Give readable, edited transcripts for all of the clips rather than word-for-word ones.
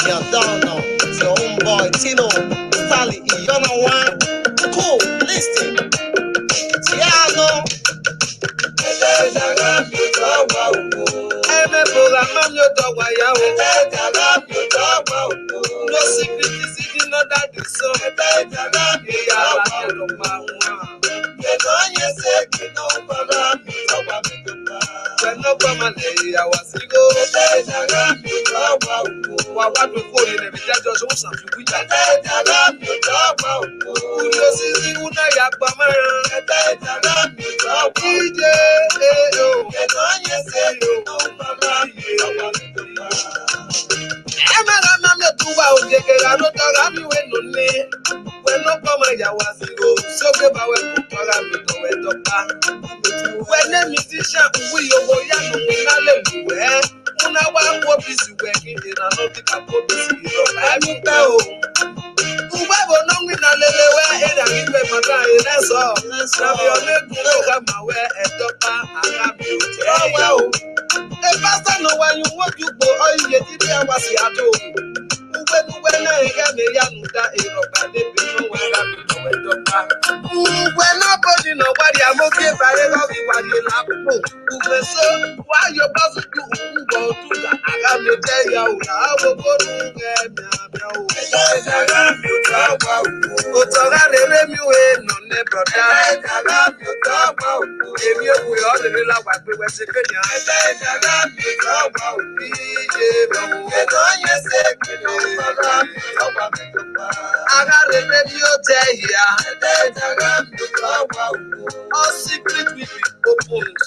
Eriamiantor, it's your own boy Tino, Sally, Iyona One. Cool, listen. Tiago. No secret is hidden under the sun. When no come and lay, I was single. What we call in every day, just want something we got. When no come and I was single, so give our when the musician we over young, when I want what is working in another couple. I mean, whoever know me, I let away and I give my guy. That's all. Now you're making my way and doctor. I have you. Oh, well, the pastor know when you want you go, or you get it. I was here too. When I get the young that is up and they be no one that be no doctor. When nobody nobody, I'm okay, but I love you while you laugh. So, why your boss do go to that? I got to tell you, I will go to get me. All secret will be opened.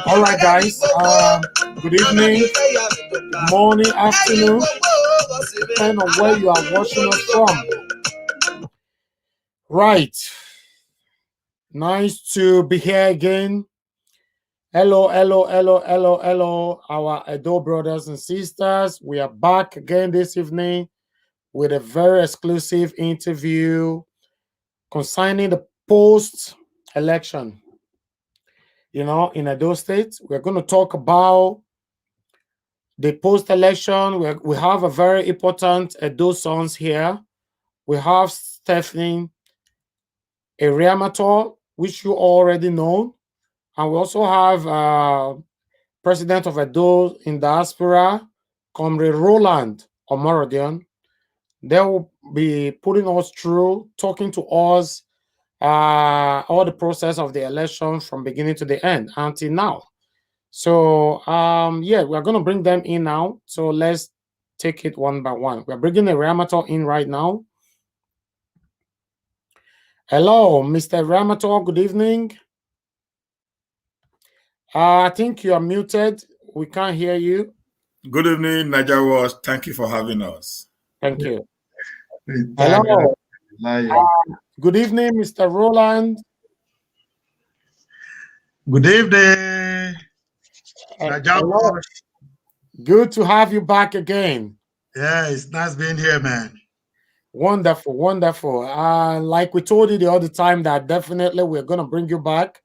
All right, guys. Good evening, morning, afternoon, depending on where you are watching us from. Right. Nice to be here again. Hello, our Edo brothers and sisters. We are back again this evening with a very exclusive interview concerning the post-election. In Edo State, we're going to talk about the post-election. We have a very important Edo sons here. We have Stephanie Eriamiantor, which you already know. And we also have President of Edo in diaspora, Comr Roland Omorodion. They will be putting us through, talking to us, all the process of the election from beginning to the end until now. So, we're going to bring them in now. So let's take it one by one. We're bringing Eriamiantor in right now. Hello, Mr. Eriamiantor. Good evening. I think you are muted. We can't hear you. Good evening, Naija. Thank you for having us. Thank you. Hello. Good evening, Mr. Roland. Good evening. Hello. Good to have you back again. Yeah, it's nice being here, man. Wonderful, wonderful. Like we told you the other time that definitely we're going to bring you back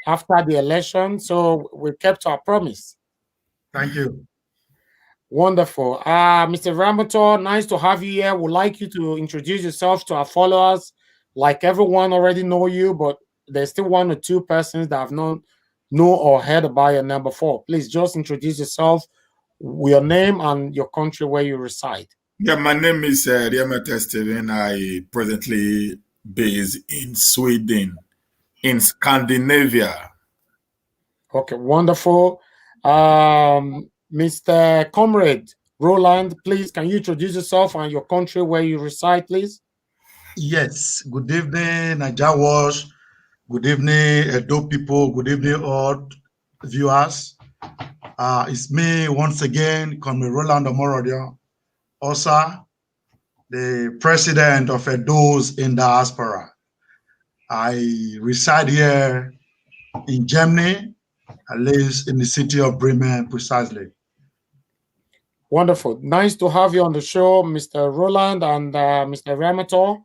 after the election. So we kept our promise. Thank you. Wonderful. Mr. Eriamiantor, nice to have you here. We'd like you to introduce yourself to our followers. Like everyone already know you, but there's still one or two persons that have not know or heard about your name before. Please just introduce yourself, your name and your country where you reside. Yeah, my name is Eriamiantor and I presently based in Sweden, in Scandinavia. Okay, wonderful. Mr. Comrade Roland, please, can you introduce yourself and your country where you reside, please? Yes. Good evening, Naija. Good evening, Edo people. Good evening, all viewers. It's me once again, Comr Roland Omorodion, also the president of Edo's in diaspora. I reside here in Germany. I live in the city of Bremen, precisely. Wonderful. Nice to have you on the show, Mr. Roland and Mr. Eriamiantor.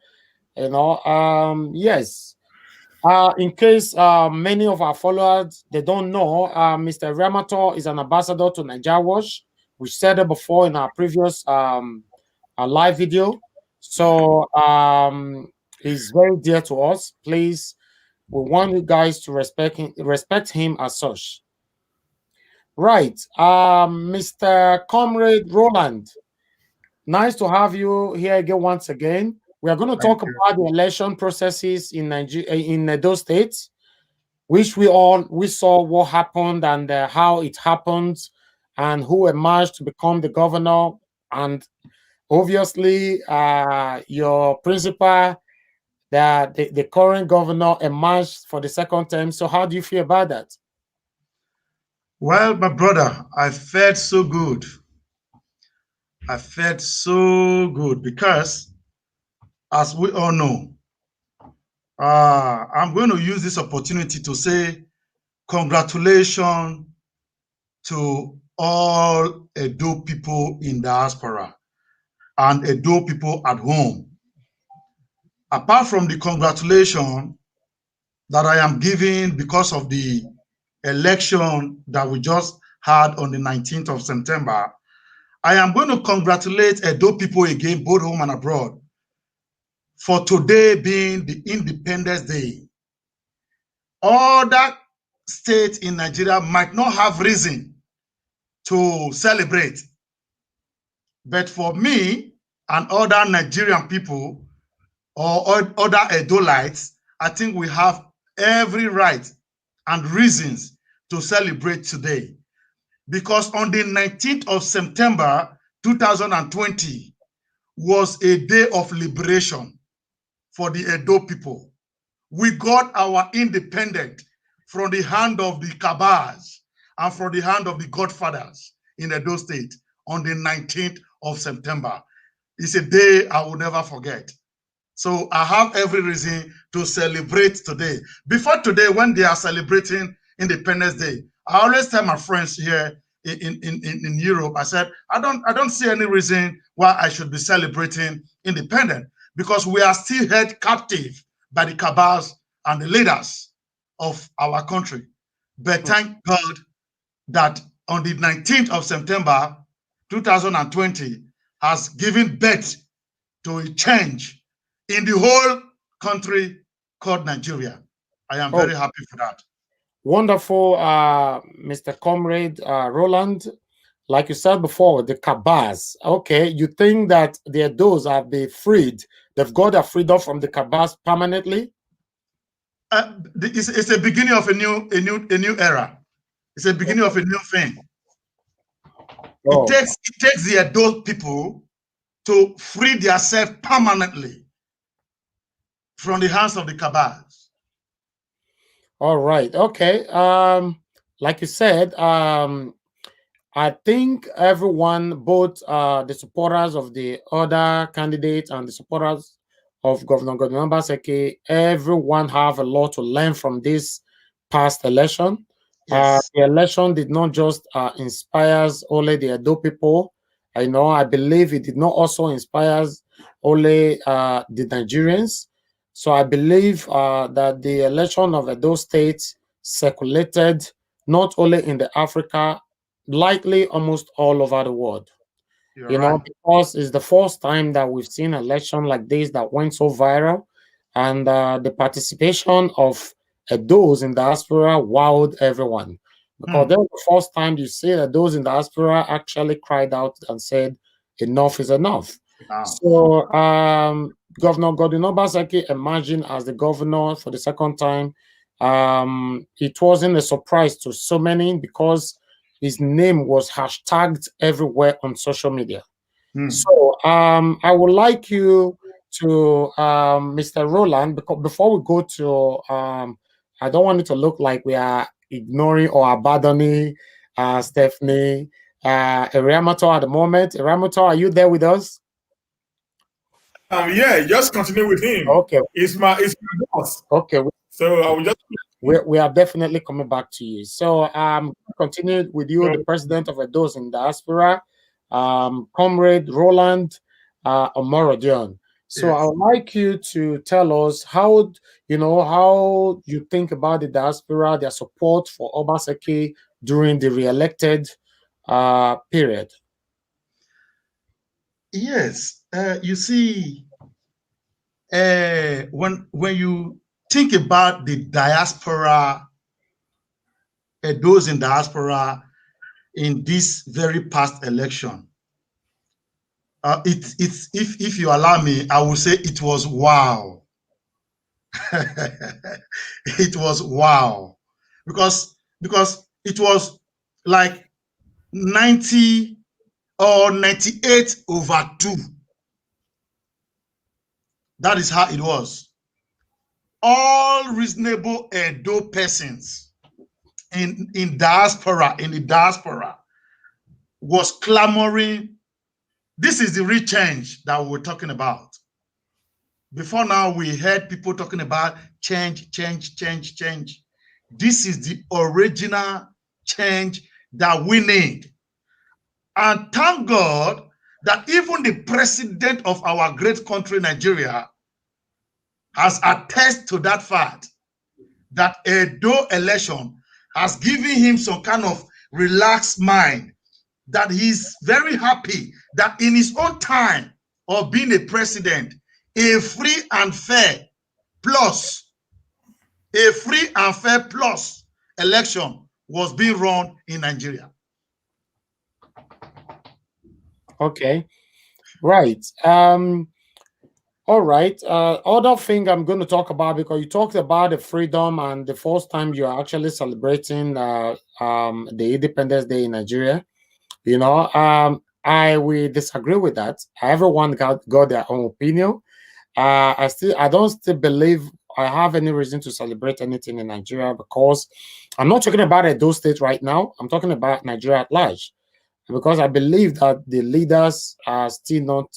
Yes. In case many of our followers they don't know, Mr. Eriamiantor is an ambassador to Naija. We said it before in our previous live video. So he's very dear to us. Please, we want you guys to respect him as such. Right. Mr. Comrade Roland, nice to have you here again once again. We are going to talk about the election processes in Nigeria, in those states, which we saw what happened and how it happened, and who emerged to become the governor. And obviously, your principal, the current governor, emerged for the second term. So, how do you feel about that? Well, my brother, I felt so good. I felt so good because, as we all know, I'm going to use this opportunity to say congratulations to all Edo people in diaspora and Edo people at home. Apart from the congratulations that I am giving because of the election that we just had on the 19th of September, I am going to congratulate Edo people again, both home and abroad, for today being the Independence Day. Other states in Nigeria might not have reason to celebrate, but for me and other Nigerian people or other Edolites, I think we have every right and reasons to celebrate today. Because on the 19th of September 2020 was a day of liberation for the Edo people. We got our independence from the hand of the Kabas and from the hand of the Godfathers in Edo State on the 19th of September. It's a day I will never forget. So I have every reason to celebrate today. Before today, when they are celebrating Independence Day, I always tell my friends here in Europe, I said, I don't see any reason why I should be celebrating independence, because we are still held captive by the cabals and the leaders of our country. But thank God that on the 19th of September 2020 has given birth to a change in the whole country called Nigeria. I am very happy for that. Wonderful, Mr. Comrade Roland. Like you said before, the Kabas. Okay, you think that those have been freed? They've got their freedom from the Kabas permanently? It's a beginning of a new era. It's a beginning of a new thing. Oh. It takes the adult people to free themselves permanently from the hands of the Kabas. All right. Okay. Like you said, I think everyone, both the supporters of the other candidates and the supporters of Governor Godwin Obaseki, everyone have a lot to learn from this past election. Yes. The election did not just inspire only the Edo people. I believe it did not also inspire only the Nigerians. So I believe that the election of Edo State circulated not only in the Africa, likely almost all over the world. You're right. Because it's the first time that we've seen an election like this that went so viral, and the participation of those in diaspora wowed everyone. Because that was the first time you see that those in diaspora actually cried out and said, enough is enough. Wow. So Governor Godwin Obaseki emerging as the governor for the second time, it wasn't a surprise to so many because his name was hashtagged everywhere on social media. Hmm. So I would like you to, Mr. Roland, because before we go to, I don't want it to look like we are ignoring or abandoning Stephanie Eriamiantor at the moment. Eriamiantor, are you there with us? Yeah, just continue with him. Okay. It's my boss. Okay. So I will just. We are definitely coming back to you. So continue with you, the president of Edos in diaspora, Comrade Roland Omorodion. So Yes. I would like you to tell us how you think about the diaspora, their support for Obaseki during the re-elected period. Yes, you see, when you think about the diaspora, those in diaspora in this very past election, it's if you allow me, I will say it was wow. It was wow, because it was like 90 or 98/2. That is how it was. All reasonable Edo persons in the diaspora was clamoring. This is the real change that we're talking about. Before now, we heard people talking about change. This is the original change that we need. And thank God that even the president of our great country, Nigeria, has attested to that fact, that Edo election has given him some kind of relaxed mind, that he's very happy that in his own time of being a president, a free and fair plus election was being run in Nigeria. Okay, right. All right. Other thing I'm going to talk about, because you talked about the freedom and the first time you are actually celebrating the Independence Day in Nigeria. I will disagree with that. Everyone got their own opinion. I don't still believe I have any reason to celebrate anything in Nigeria, because I'm not talking about Edo State right now. I'm talking about Nigeria at large, because I believe that the leaders are still not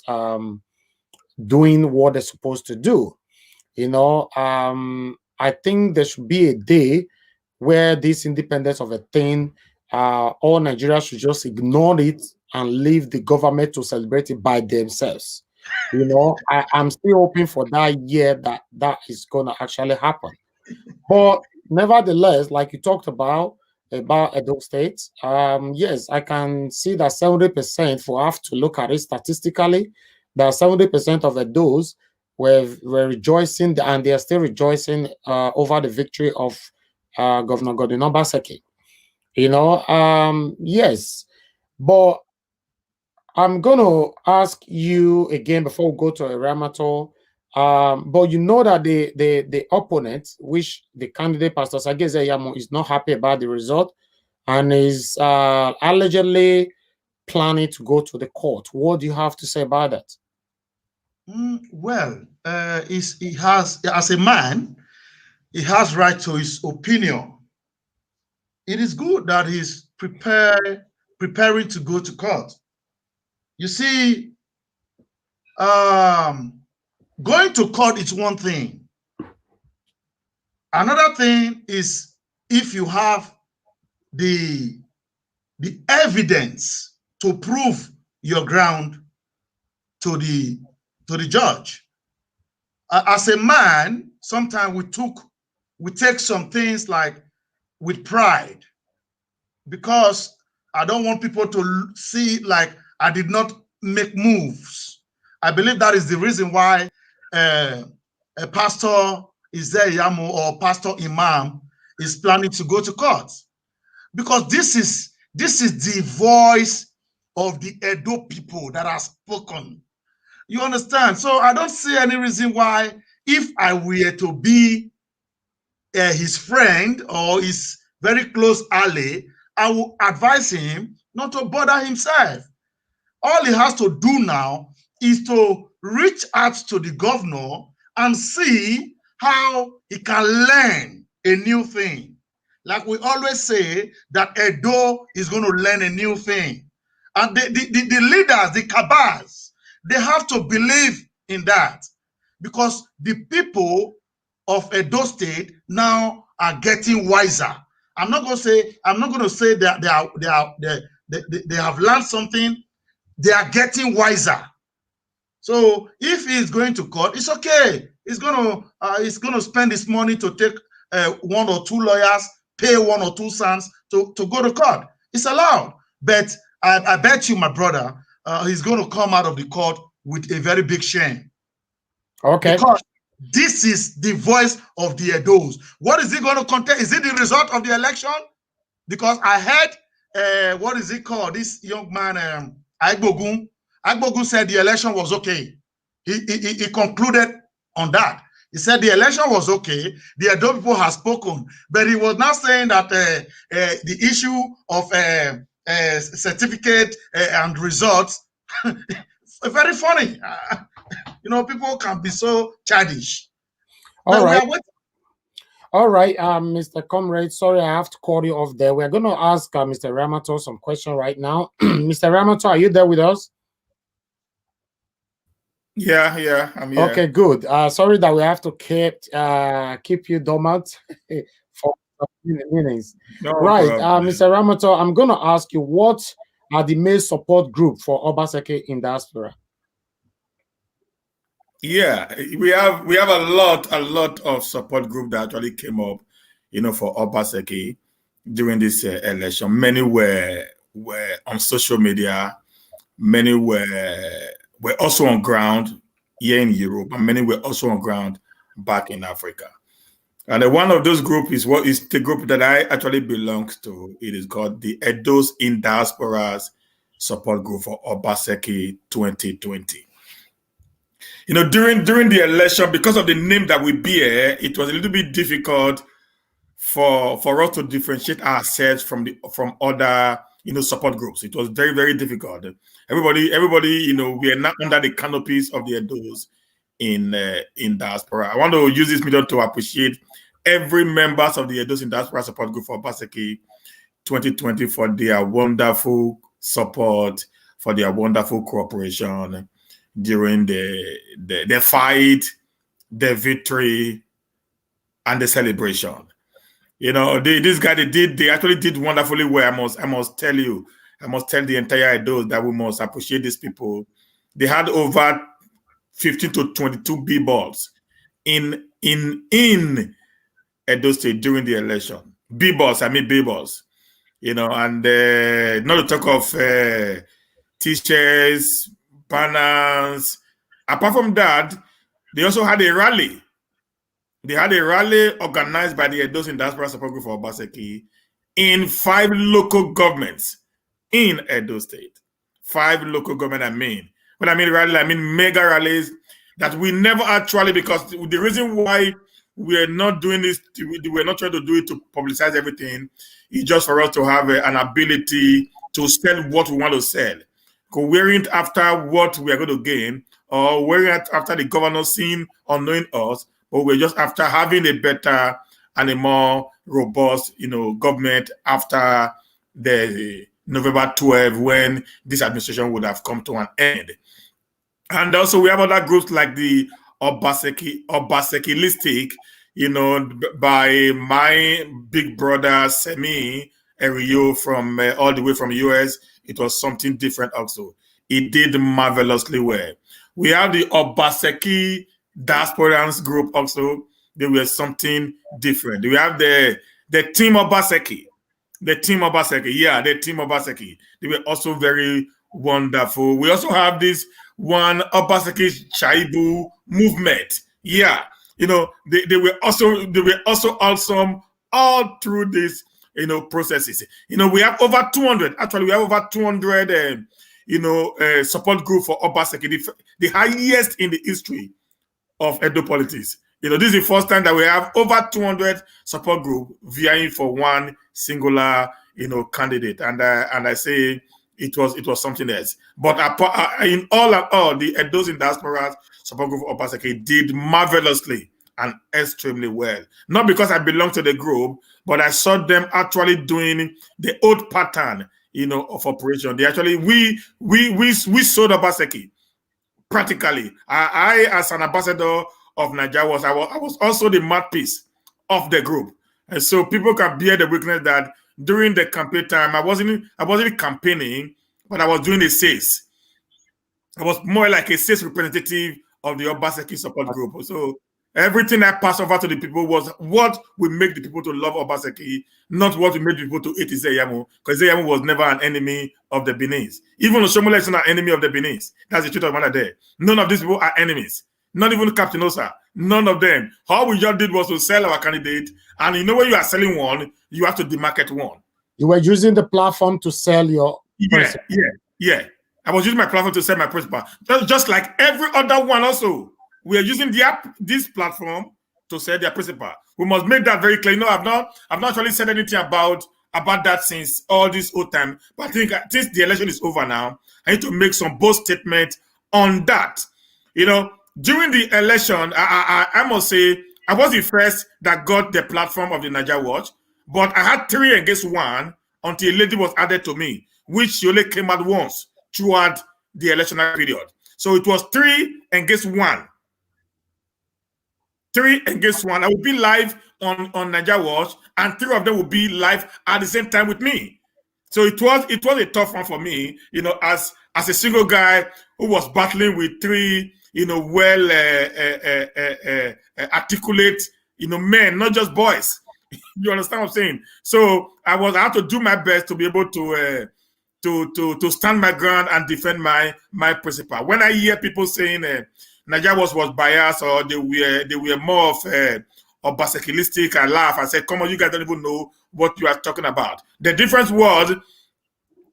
doing what they're supposed to do. I think there should be a day where this independence of a thing, all Nigeria should just ignore it and leave the government to celebrate it by themselves. I'm still hoping for that year that is going to actually happen. But nevertheless, like you talked about Edo State, yes, I can see that 70%, for have to look at it statistically, that 70% of Edos were rejoicing, and they are still rejoicing over the victory of Governor Godwin Obaseki. Yes, but I'm going to ask you again before we go to Eriamiantor. But you know that the opponent, which the candidate, Pastor Sageze Yamo, is not happy about the result and is allegedly planning to go to the court. What do you have to say about that? Well, he has, as a man, he has right to his opinion. It is good that he's preparing to go to court. You see, going to court is one thing. Another thing is if you have the evidence to prove your ground to the judge. As a man, sometimes we take some things like with pride, because I don't want people to see like I did not make moves. I believe that is the reason why a pastor Yamu or pastor imam is planning to go to court, because this is the voice of the Edo people that are spoken. You understand? So I don't see any reason why, if I were to be his friend or his very close ally, I will advise him not to bother himself. All he has to do now is to reach out to the governor and see how he can learn a new thing. Like we always say, that Edo is going to learn a new thing. And the leaders, the cabals, they have to believe in that, because the people of Edo State now are getting wiser. I'm not going to say that they have learned something. They are getting wiser. So if he's going to court, it's okay. He's going to spend his money to take 1 or 2 lawyers, pay 1 or 2 cents to go to court. It's allowed. But I bet you, my brother, he's going to come out of the court with a very big shame. Okay. Because this is the voice of the Edos. What is it going to contain? Is it the result of the election? Because I heard, what is it called? This young man, Agbogun said the election was okay. He concluded on that. He said the election was okay. The Edo people have spoken, but he was now saying that the issue of certificate and results, very funny. You know, people can be so childish. All right. All right, Mr. Comrade, sorry, I have to call you off there. We're going to ask Mr. Eriamiantor some question right now. Mr. Eriamiantor, are you there with us? Yeah, I'm here. Okay, good. Sorry that we have to keep you dormant for minutes. No right, problem. Mr. Eriamiantor, I'm going to ask you, what are the main support group for Obaseki in diaspora? Yeah, we have a lot of support group that actually came up, you know, for Obaseki during this election. Many were on social media, many were also on ground here in Europe, and many were also on ground back in Africa. And one of those groups is the group that I actually belong to. It is called the Edos in Diasporas Support Group for Obaseki 2020. You know, during the election, because of the name that we bear, it was a little bit difficult for us to differentiate ourselves from other, you know, support groups. It was very, very difficult. Everybody, you know, we are not under the canopies of the Edos in diaspora. I want to use this medium to appreciate every members of the Edos in Diaspora Support Group for Obaseki 2020 for their wonderful support, for their wonderful cooperation during the fight, the victory, and the celebration. You know, they actually did wonderfully well. I must tell you, I must tell the entire Edo that we must appreciate these people. They had over 15 to 22 B-balls in Edo State during the election. B-balls, you know, and not to talk of T-shirts, banners. Apart from that, they also had a rally. They had a rally organized by the Edos in Diaspora Support Group for Obaseki in 5 local governments in Edo State. 5 local governments, When I mean rally, I mean mega rallies that we never actually, because the reason why we are not doing this, we're not trying to do it to publicize everything. It's just for us to have an ability to sell what we want to sell. Because we aren't after what we are going to gain, or we're after the governor seeing or knowing us, but we're just after having a better and a more robust, you know, government after the November 12, when this administration would have come to an end. And also we have other groups like the Obasekilistic, you know, by my big brother Semi Erio from all the way from US. It was something different also. It did marvelously well. We have the Obaseki Diasporans group also. They were something different. We have the Team Obaseki. The Team Obaseki. They were also very wonderful. We also have this one Obaseki Chaibu movement. Yeah. You know, they were also awesome all through this, you know, processes. You know, we have over 200. Actually, we have over 200, support group for Obaseki, the highest in the history of Edo politics. You know, this is the first time that we have over 200 support group vying for one singular, candidate, and I say it was something else. But in all, the those in diaspora support group of Obaseki did marvelously and extremely well. Not because I belong to the group, but I saw them actually doing the old pattern, of operation. They actually we sold Obaseki practically. I as an ambassador of Naija I was also the mouthpiece of the group, and so people can bear the witness that during the campaign time I wasn't campaigning, but I was doing the sales. I was more like a sales representative of the Obaseki support group. So everything I passed over to the people was what would make the people to love Obaseki, not what would make the people to hate Ezeyamu, because Ezeyamu was never an enemy of the Benin's. Even Oshomola is not an enemy of the Benin's. That's the truth of the matter there. None of these people are enemies. Not even Captain Osa. None of them. All we just did was to sell our candidate. And when you are selling one, you have to demarket one. You were using the platform to sell your principal. Yeah. I was using my platform to sell my principal. Just like every other one also. We are using this platform to sell their principal. We must make that very clear. No, I've not actually said anything about that since all this old time. But I think since the election is over now, I need to make some bold statement on that. During the election, I must say I was the first that got the platform of the Naija Watch, but I had 3 against 1 until a lady was added to me, which she only came out once throughout the election period. So it was 3 against 1. 3 against 1. I would be live on Naija Watch, and 3 of them would be live at the same time with me. So it was a tough one for me, as a single guy who was battling with 3, well articulate, men, not just boys. You understand what I'm saying? So I had to do my best to be able to stand my ground and defend my principle. When I hear people saying Naija was biased or they were more of Obasekilistic, I laugh. I said, come on, you guys don't even know what you are talking about. The difference was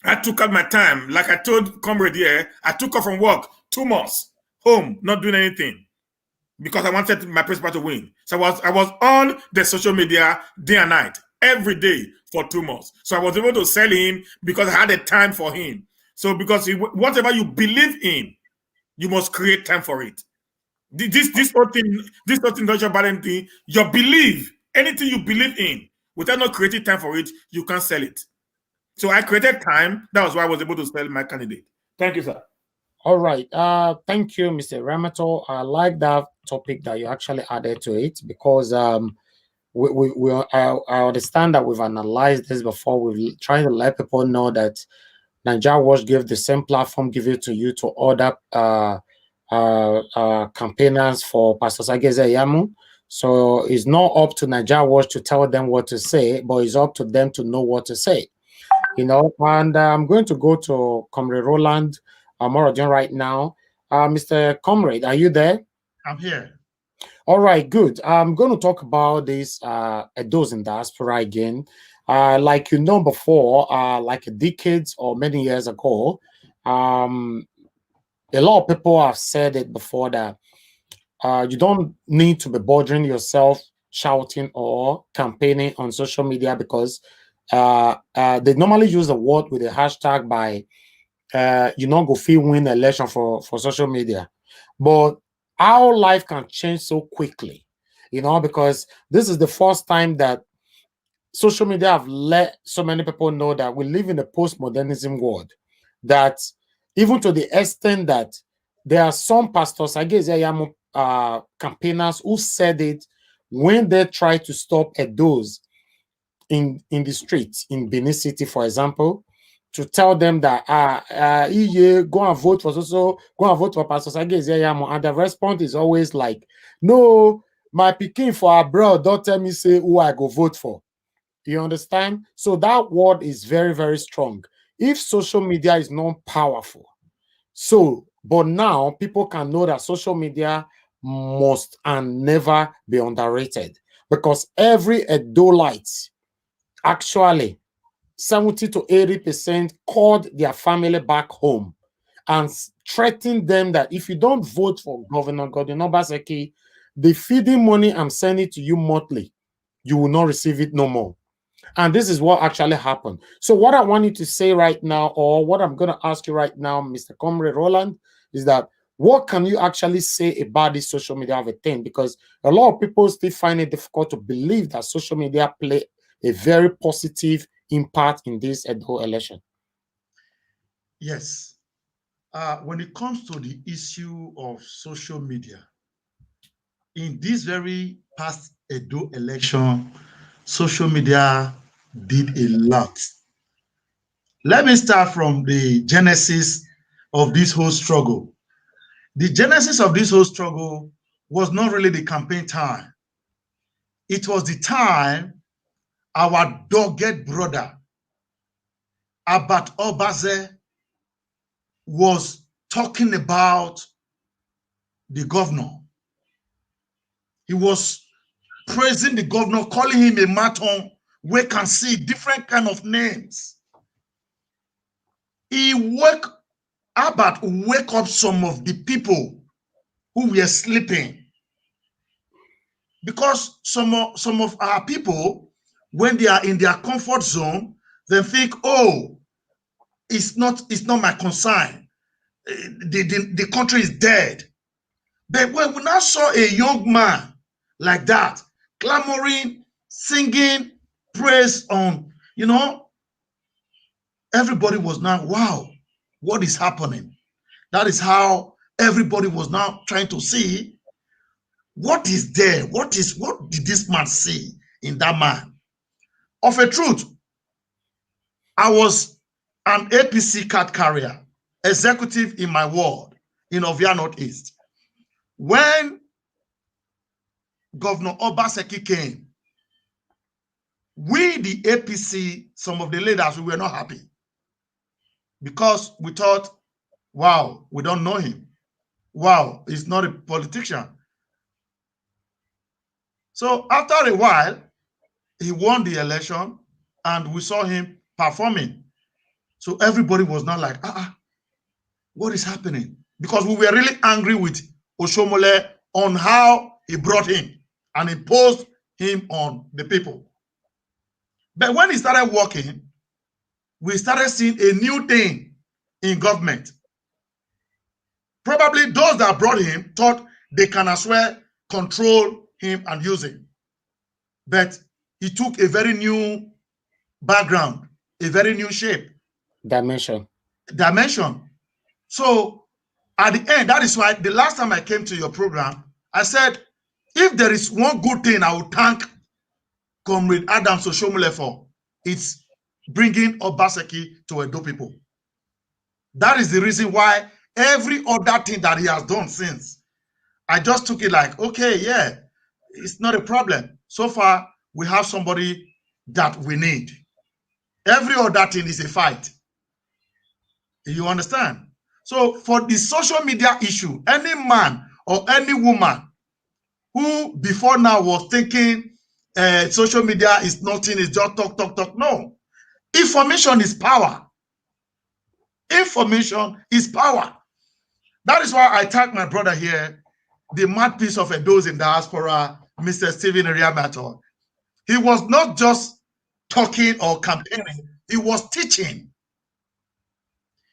I took out my time. Like I told Comrade here, I took off from work 2 months, home, not doing anything, because I wanted my principal to win. So I was on the social media day and night, every day for 2 months. So I was able to sell him because I had a time for him. So because whatever you believe in, you must create time for it. This whole thing, not your bad thing. Your belief, anything you believe in, without not creating time for it, you can't sell it. So I created time. That was why I was able to sell my candidate. Thank you, sir. All right. Thank you, Mr. Eriamiantor. I like that topic that you actually added to it, because I understand that we've analyzed this before. We've tried to let people know that Naija Watch give the same platform given to you to other campaigners for Pastor Sage Ezeyamu. So it's not up to Naija Watch to tell them what to say, but it's up to them to know what to say. And I'm going to go to Comr Roland Omorodion right now. Mr. Comrade, are you there? I'm here. All right, good. I'm going to talk about this Edos in diaspora again. Like before, like decades or many years ago, a lot of people have said it before that you don't need to be bothering yourself shouting or campaigning on social media, because they normally use the word with a hashtag by go feel win election for social media. But our life can change so quickly, because this is the first time that social media have let so many people know that we live in a postmodernism world, that even to the extent that there are some pastors, I guess, campaigners who said it when they try to stop Edos in the streets in Benin City, for example, to tell them that go and vote for Pastor Sage Ezeyamu, and the response is always like, no, my pikin for abroad, don't tell me say who I go vote for. You understand? So that word is very, very strong. If social media is not powerful, but now people can know that social media must and never be underrated, because every Edolite, actually 70 to 80% called their family back home and threatened them that if you don't vote for Governor Godwin Obaseki, the feeding money I'm sending to you monthly, you will not receive it no more. And this is what actually happened. So what I want you to say right now, or what I'm going to ask you right now, Mr. Comr Roland, is that what can you actually say about this social media of a thing? Because a lot of people still find it difficult to believe that social media play a very positive impact in this Edo election. Yes. When it comes to the issue of social media, in this very past Edo election, social media did a lot. Let me start from the genesis of this whole struggle. The genesis of this whole struggle was not really the campaign time. It was the time our dogged brother, Abat Obaze, was talking about the governor. He was praising the governor, calling him a maton. We can see different kind of names. Abat wake up some of the people who were sleeping. Because some of our people, when they are in their comfort zone, they think, oh, it's not my concern. The country is dead. But when we now saw a young man like that, clamoring, singing praise on, everybody was now, wow, what is happening? That is how everybody was now trying to see what is there. What did this man see in that man? Of a truth, I was an APC card carrier, executive in my ward in Ovia Northeast. When Governor Obaseki came, we, the APC, some of the leaders, we were not happy because we thought, wow, we don't know him. Wow, he's not a politician. So after a while, he won the election and we saw him performing. So everybody was not like, what is happening? Because we were really angry with Oshomole on how he brought him and imposed him on the people. But when he started working, we started seeing a new thing in government. Probably those that brought him thought they can as well control him and use him. But he took a very new background, a very new shape. Dimension. So at the end, that is why the last time I came to your program, I said, if there is one good thing I will thank Comrade Adams Oshomole for, it's bringing Obaseki to Edo people. That is the reason why every other thing that he has done since, I just took it like, okay, yeah, it's not a problem. So far, we have somebody that we need. Every other thing is a fight. You understand? So for the social media issue, any man or any woman who before now was thinking social media is nothing, it's just talk. No. Information is power. Information is power. That is why I thank my brother here, the mouthpiece of those in diaspora, Mr. Stephen Eriamiantor. He was not just talking or campaigning, he was teaching.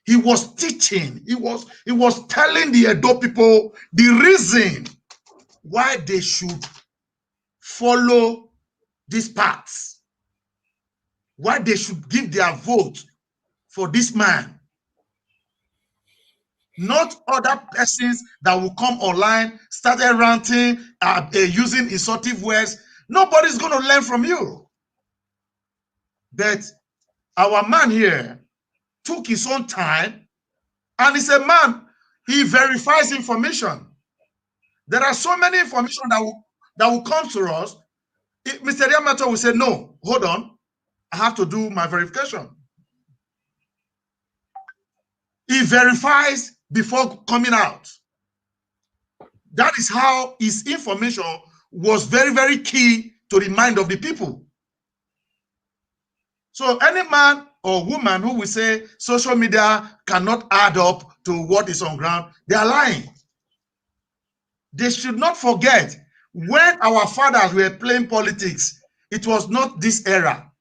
He was teaching. He was telling the Edo people the reason why they should follow these paths, why they should give their vote for this man. Not other persons that will come online, started ranting, using insultive words. Nobody's going to learn from you. But our man here took his own time, and he's a man, he verifies information. There are so many information that will come to us. Mr. Eriamiantor will say, no, hold on, I have to do my verification. He verifies before coming out. That is how his information was very, very key to the mind of the people. So any man or woman who will say social media cannot add up to what is on ground, they are lying. They should not forget, when our fathers were playing politics, it was not this era.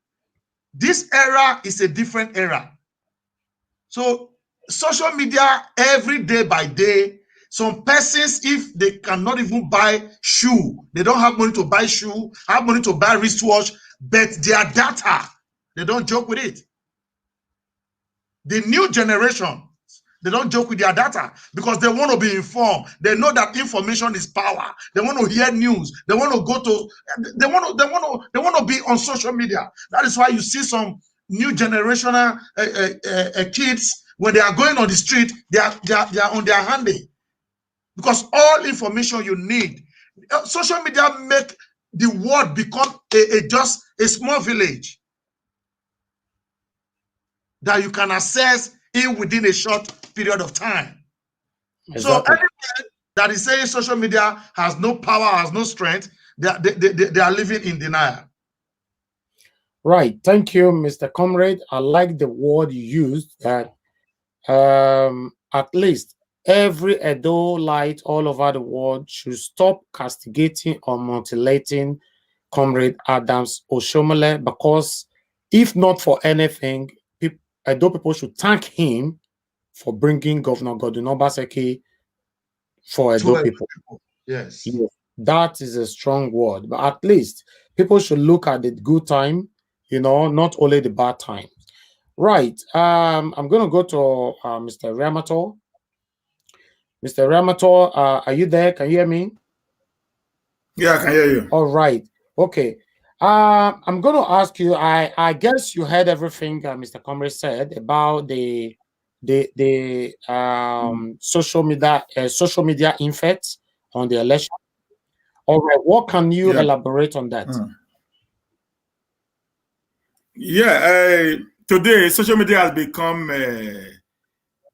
This era is a different era. So social media, every day by day, some persons, if they cannot even buy shoe, they don't have money to buy shoe, have money to buy wristwatch, but their data, they don't joke with it. The new generation, they don't joke with their data because they want to be informed. They know that information is power. They want to hear news. They want to go to. They want to be on social media. That is why you see some new generational kids, when they are going on the street, they are on their handy, because all information you need. Social media make the world become just a small village that you can access in within a short period of time. Exactly. So anyone that is saying social media has no power, has no strength, they are living in denial. Right. Thank you, Mr. Comrade. I like the word you used, that at least every Edo light all over the world should stop castigating or mutilating Comrade Adams Oshomole, because if not for anything, Edo people should thank him for bringing Governor Godwin Obaseki for Edo people. Yes. That is a strong word, but at least people should look at the good time, not only the bad time. Right. I'm going to go to Mr. Eriamiantor. Mr. Eriamiantor, are you there? Can you hear me? Yeah, I can hear you. All right. Okay. I'm going to ask you, I guess you heard everything Mr. Comrade said about the social media effects on the election. All right. What can you elaborate on that? Today social media has become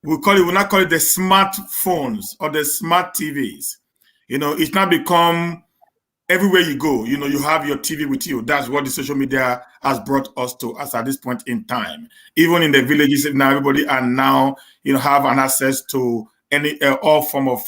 we'll not call it the smartphones or the smart TVs. It's now become everywhere you go, you have your TV with you. That's what the social media has brought us to as at this point in time. Even in the villages now, everybody are now, have an access to any all form of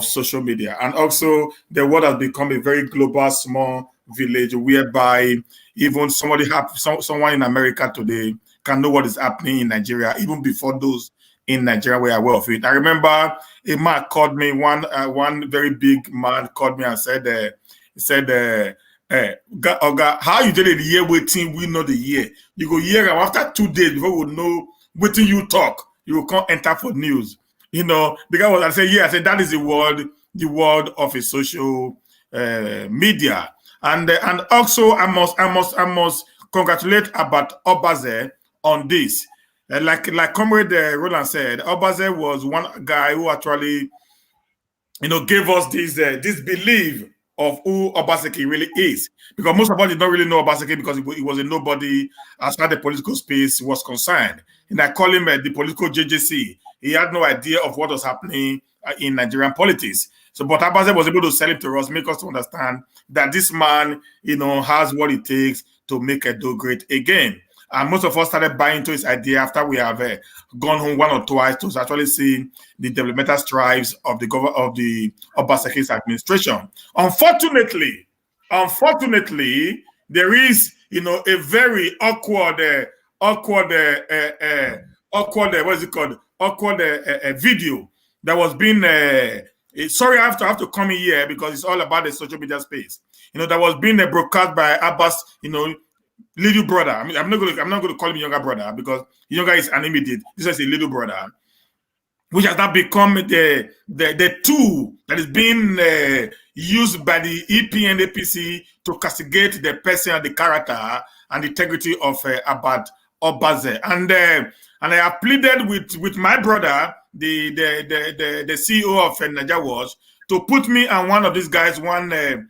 social media. And also the world has become a very global, small village whereby even someone in America today can know what is happening in Nigeria, even before those in Nigeria were aware of it. I remember a man called me, one very big man called me and said, Oga, how you did the year waiting, we know the year. You go year after 2 days before we know waiting you talk, you will come enter for news. Because I said that is the world of a social media. And also I must congratulate about Obaze on this. Like Comrade Roland said, Obaze was one guy who actually, gave us this belief of who Obaseki really is. Because most of us did not really know Obaseki because he was a nobody as far as the political space was concerned. And I call him the political JJC. He had no idea of what was happening in Nigerian politics. So, but Obaze was able to sell it to us, make us to understand that this man, has what it takes to make Edo great again. And most of us started buying into his idea after we have gone home one or twice to actually see the developmental strides of the Obaseki's administration. Unfortunately, there is a very awkward video that was being sorry, I have to come in here because it's all about the social media space. That was being broadcast by Abbas, little brother. I mean, I'm not going to call him younger brother because younger is an immediate. This is a little brother, which has now become the tool that is being used by the EP and APC to castigate the person and the character and the integrity of Abad Obaze. And I have pleaded with my brother, the CEO of Naija Watch, to put me and one of these guys, Mr.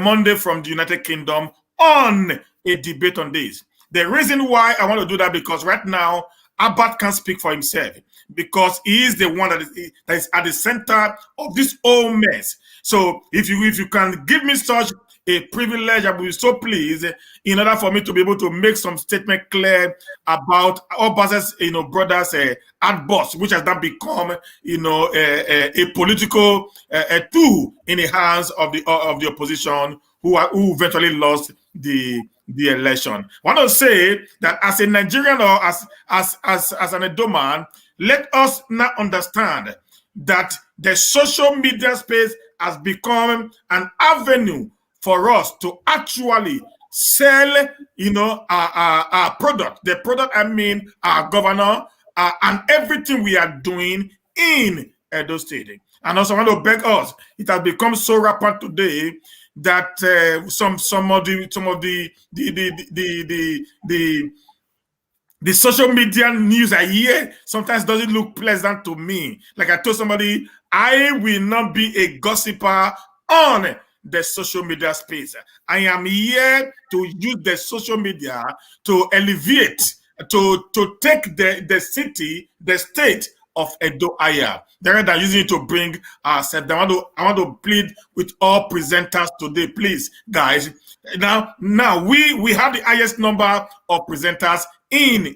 Monday from the United Kingdom, on a debate on this. The reason why I want to do that, because right now Abbott can't speak for himself, because he is the one that is at the center of this whole mess. So if you can give me such a privilege, I will be so pleased, in order for me to be able to make some statement clear about Obase's brothers ad boss, which has now become a political tool in the hands of the opposition, who eventually lost the the election. I want to say that as a Nigerian or as an Edo man, let us now understand that the social media space has become an avenue for us to actually sell, our product. The product, I mean, our governor, and everything we are doing in Edo State. And also, I want to beg us. It has become so rampant today that some of the social media news I hear sometimes doesn't look pleasant to me. Like I told somebody, I will not be a gossiper on the social media space. I am here to use the social media to elevate, to take the city, the state of Edo higher. Rather than using it to bring ourselves down. I want to plead with all presenters today, please, guys. Now we have the highest number of presenters in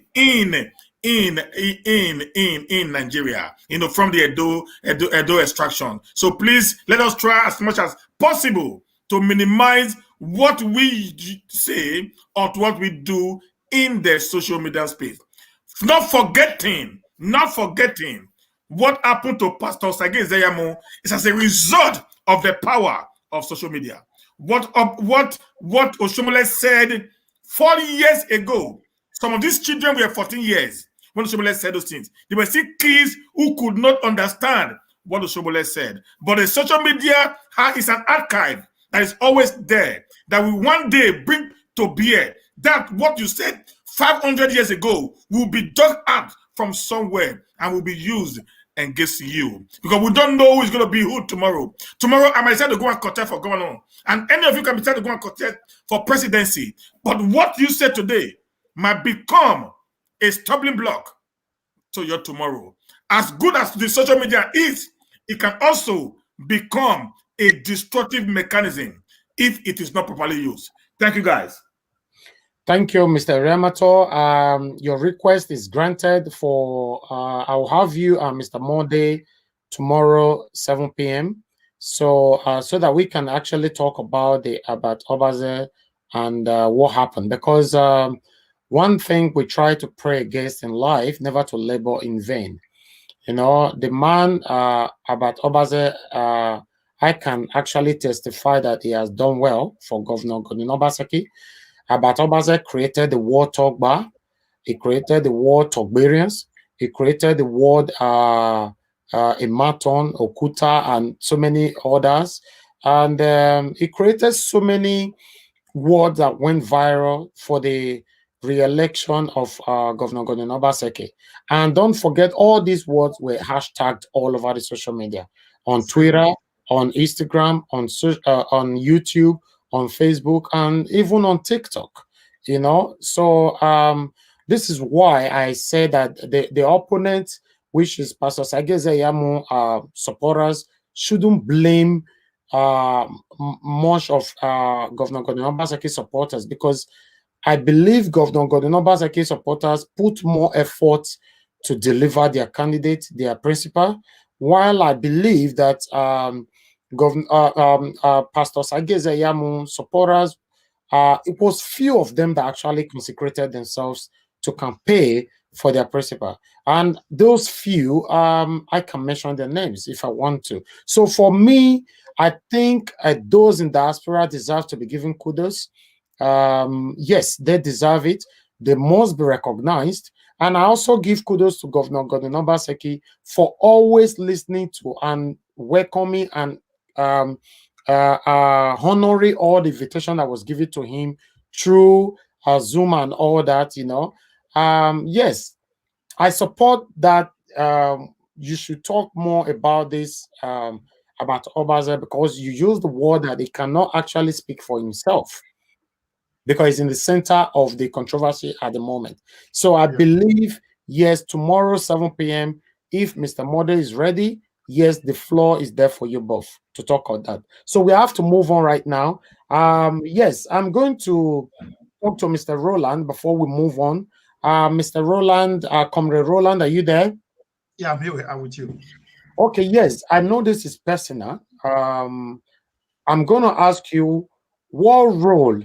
Nigeria, from the Edo extraction. So please let us try as much as possible to minimize what we say or what we do in the social media space. Not forgetting what happened to Pastor Sage Zeyamo is as a result of the power of social media. What Oshomole said 40 years ago. Some of these children were 14 years when Oshomole said those things. There were still kids who could not understand what Oshomole said. But the social media is an archive that is always there, that we one day bring to bear. That what you said 500 years ago will be dug out from somewhere and will be used against you. Because we don't know who is going to be who tomorrow. Tomorrow, I might decide to go and contest for governor. And any of you can decide to go and contest for presidency. But what you said today might become a stumbling block to your tomorrow. As good as the social media is, it can also become a destructive mechanism if it is not properly used. Thank you, guys. Thank you, Mr. Eriamiantor. Your request is granted for, I'll have you and Mr. Monday tomorrow, 7 p.m. So that we can actually talk about Obaze and what happened. Because one thing we try to pray against in life, never to labor in vain. The man about Obaze, I can actually testify that he has done well for Governor Godwin Obaseki. Abat Obaze created the word Togba, he created the word Togbarians, he created the word Imaton, Okuta, and so many others. And he created so many words that went viral for the re-election of Governor Godwin Obaseki. And don't forget, all these words were hashtagged all over the social media, on Twitter, on Instagram, on YouTube, on Facebook, and even on TikTok, So this is why I say that the opponent, which is Pastor Sage Zeyamo supporters, shouldn't blame much of Governor Godwin Obaseki supporters, because I believe Governor Godwin Obaseki supporters put more effort to deliver their candidate, their principal, while I believe that Pastor Sage Zeyamo supporters, it was few of them that actually consecrated themselves to campaign for their principal. And those few, I can mention their names if I want to. So for me, I think those in diaspora deserve to be given kudos. Yes, they deserve it. They must be recognized. And I also give kudos to Governor Godwin Obaseki for always listening to and welcoming and honoring all the invitation that was given to him through Zoom and all that, Yes, I support that. You should talk more about this, about Obaze, because you use the word that he cannot actually speak for himself, because he's in the center of the controversy at the moment. So I believe, yes, tomorrow, 7 p.m., if Mr. Mode is ready, yes, the floor is there for you both to talk on that. So we have to move on right now. Yes, I'm going to talk to Mr. Roland before we move on. Mr. Roland, Comrade Roland, are you there? Yeah, I'm here. I'm with you. Okay, yes, I know this is personal. I'm going to ask you, what role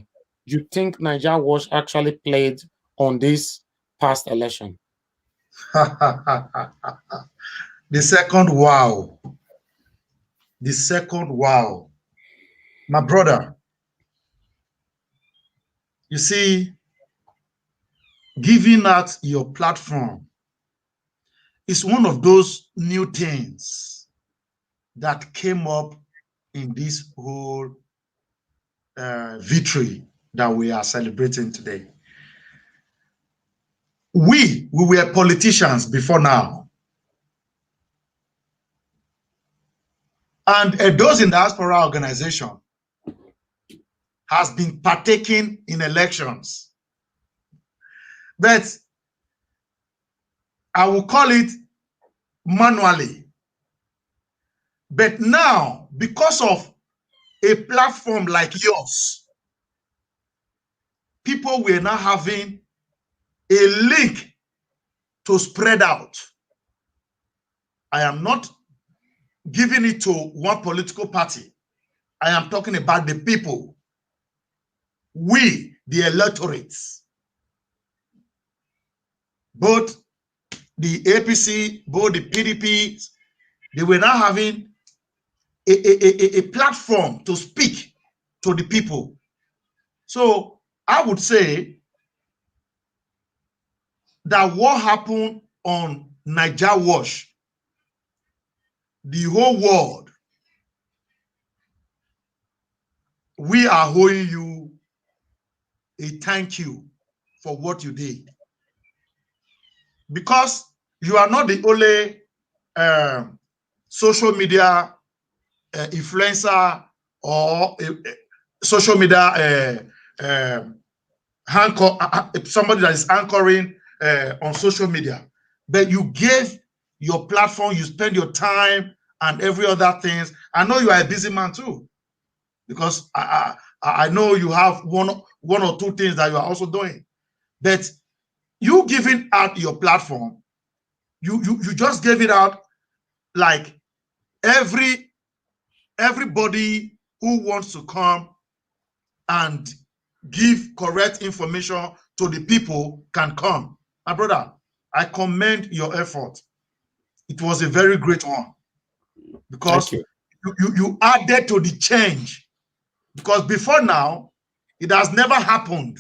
you think Naija Watch actually played on this past election? The second wow. The second wow. My brother, you see, giving out your platform is one of those new things that came up in this whole victory that we are celebrating today. We were politicians before now. And those in the diaspora organization has been partaking in elections. But I will call it manually. But now, because of a platform like yours, people were now having a link to spread out. I am not giving it to one political party. I am talking about the people. We, the electorates. Both the APC, both the PDP, they were now having a platform to speak to the people. So I would say that what happened on Naija Watch, the whole world, we are owing you a thank you for what you did. Because you are not the only social media influencer or social media somebody that is anchoring on social media, but you gave your platform, you spend your time and every other things. I know you are a busy man too, because I know you have one or two things that you are also doing, but you giving out your platform, you just gave it out like everybody who wants to come and give correct information to the people can come. My brother, I commend your effort. It was a very great one, because you added to the change. Because before now, it has never happened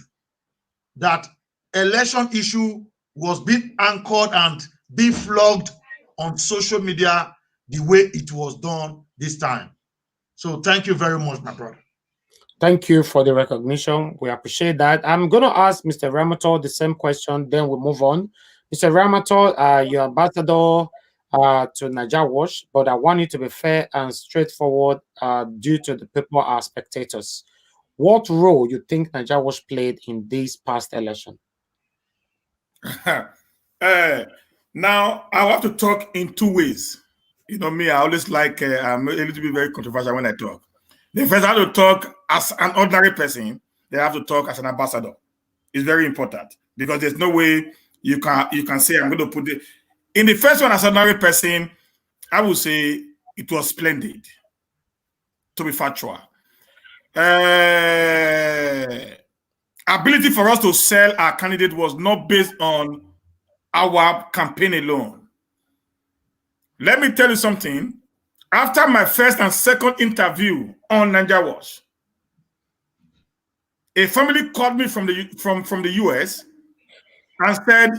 that election issue was being anchored and being flogged on social media the way it was done this time. So thank you very much, my brother. Thank you for the recognition. We appreciate that. I'm going to ask Mr. Eriamiantor the same question, then we'll move on. Mr. Eriamiantor, you're ambassador to Naija Watch, but I want you to be fair and straightforward due to the people are spectators. What role you think Naija Watch played in this past election? Now, I have to talk in two ways. You know me, I always like, I'm able to be very controversial when I talk. The first, I have to talk as an ordinary person. They have to talk as an ambassador. It's very important, because there's no way you can say, I'm going to put it. In the first one, as an ordinary person, I would say it was splendid, to be factual. Ability for us to sell our candidate was not based on our campaign alone. Let me tell you something. After my first and second interview on Naija Watch, a family called me from the US and said,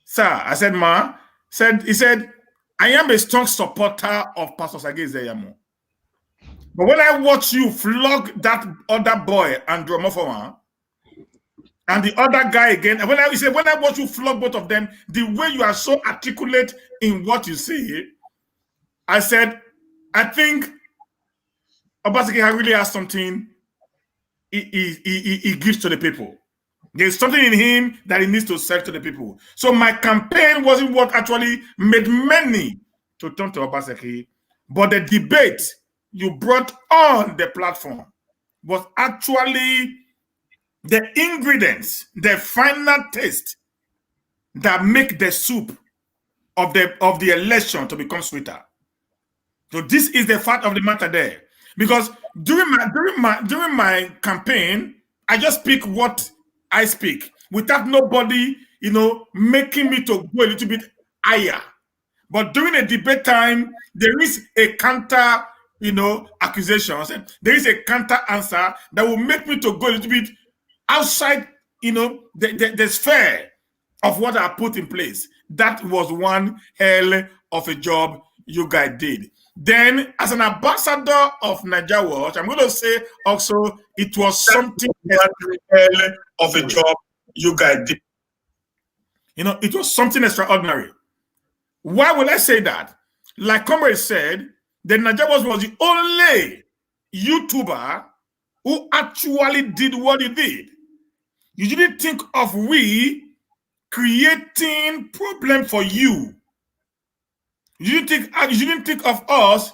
"Sir," I said, "Ma," he said, "I am a strong supporter of Pastor Sage Zeyamo. But when I watch you flog that other boy, Andrew Mofoma, and the other guy again, and when I watch you flog both of them, the way you are so articulate in what you say," I said, "I think Obaseki really has something he gives to the people. There's something in him that he needs to sell to the people." So my campaign wasn't what actually made many to turn to Obaseki, but the debate you brought on the platform was actually the ingredients, the final taste that make the soup of the election to become sweeter. So this is the fact of the matter there. Because during my campaign, I just speak what I speak without nobody, making me to go a little bit higher. But during a debate time, there is a counter, accusations. There is a counter answer that will make me to go a little bit outside, the sphere of what I put in place. That was one hell of a job you guys did. Then, as an ambassador of Naija Watch, I'm going to say also it was something hell of a job you guys did. It was something extraordinary. Why will I say that? Like Comr said, the Naija Watch was the only YouTuber who actually did what he did. You didn't think of we creating problem for you. You didn't think of us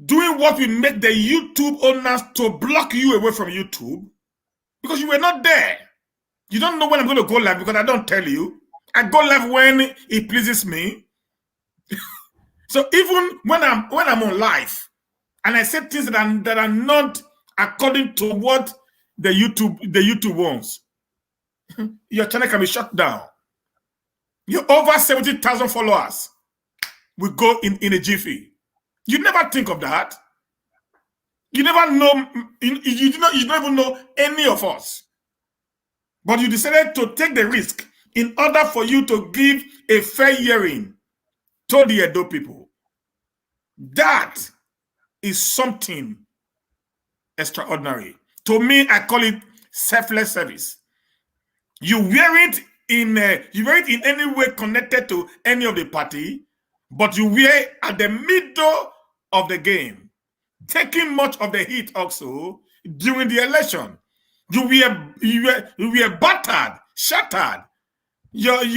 doing what we make the YouTube owners to block you away from YouTube because you were not there. You don't know when I'm going to go live because I don't tell you. I go live when it pleases me. So even when I'm on live and I say things that are not according to what the YouTube wants, your channel can be shut down. You're over 70,000 followers. We go in a jiffy. You never think of that. You never know. You don't even know any of us. But you decided to take the risk in order for you to give a fair hearing to the Edo people. That is something extraordinary. To me, I call it selfless service. You wear it in any way connected to any of the party, but you wear at the middle of the game, taking much of the heat also during the election. You were battered, shattered. Your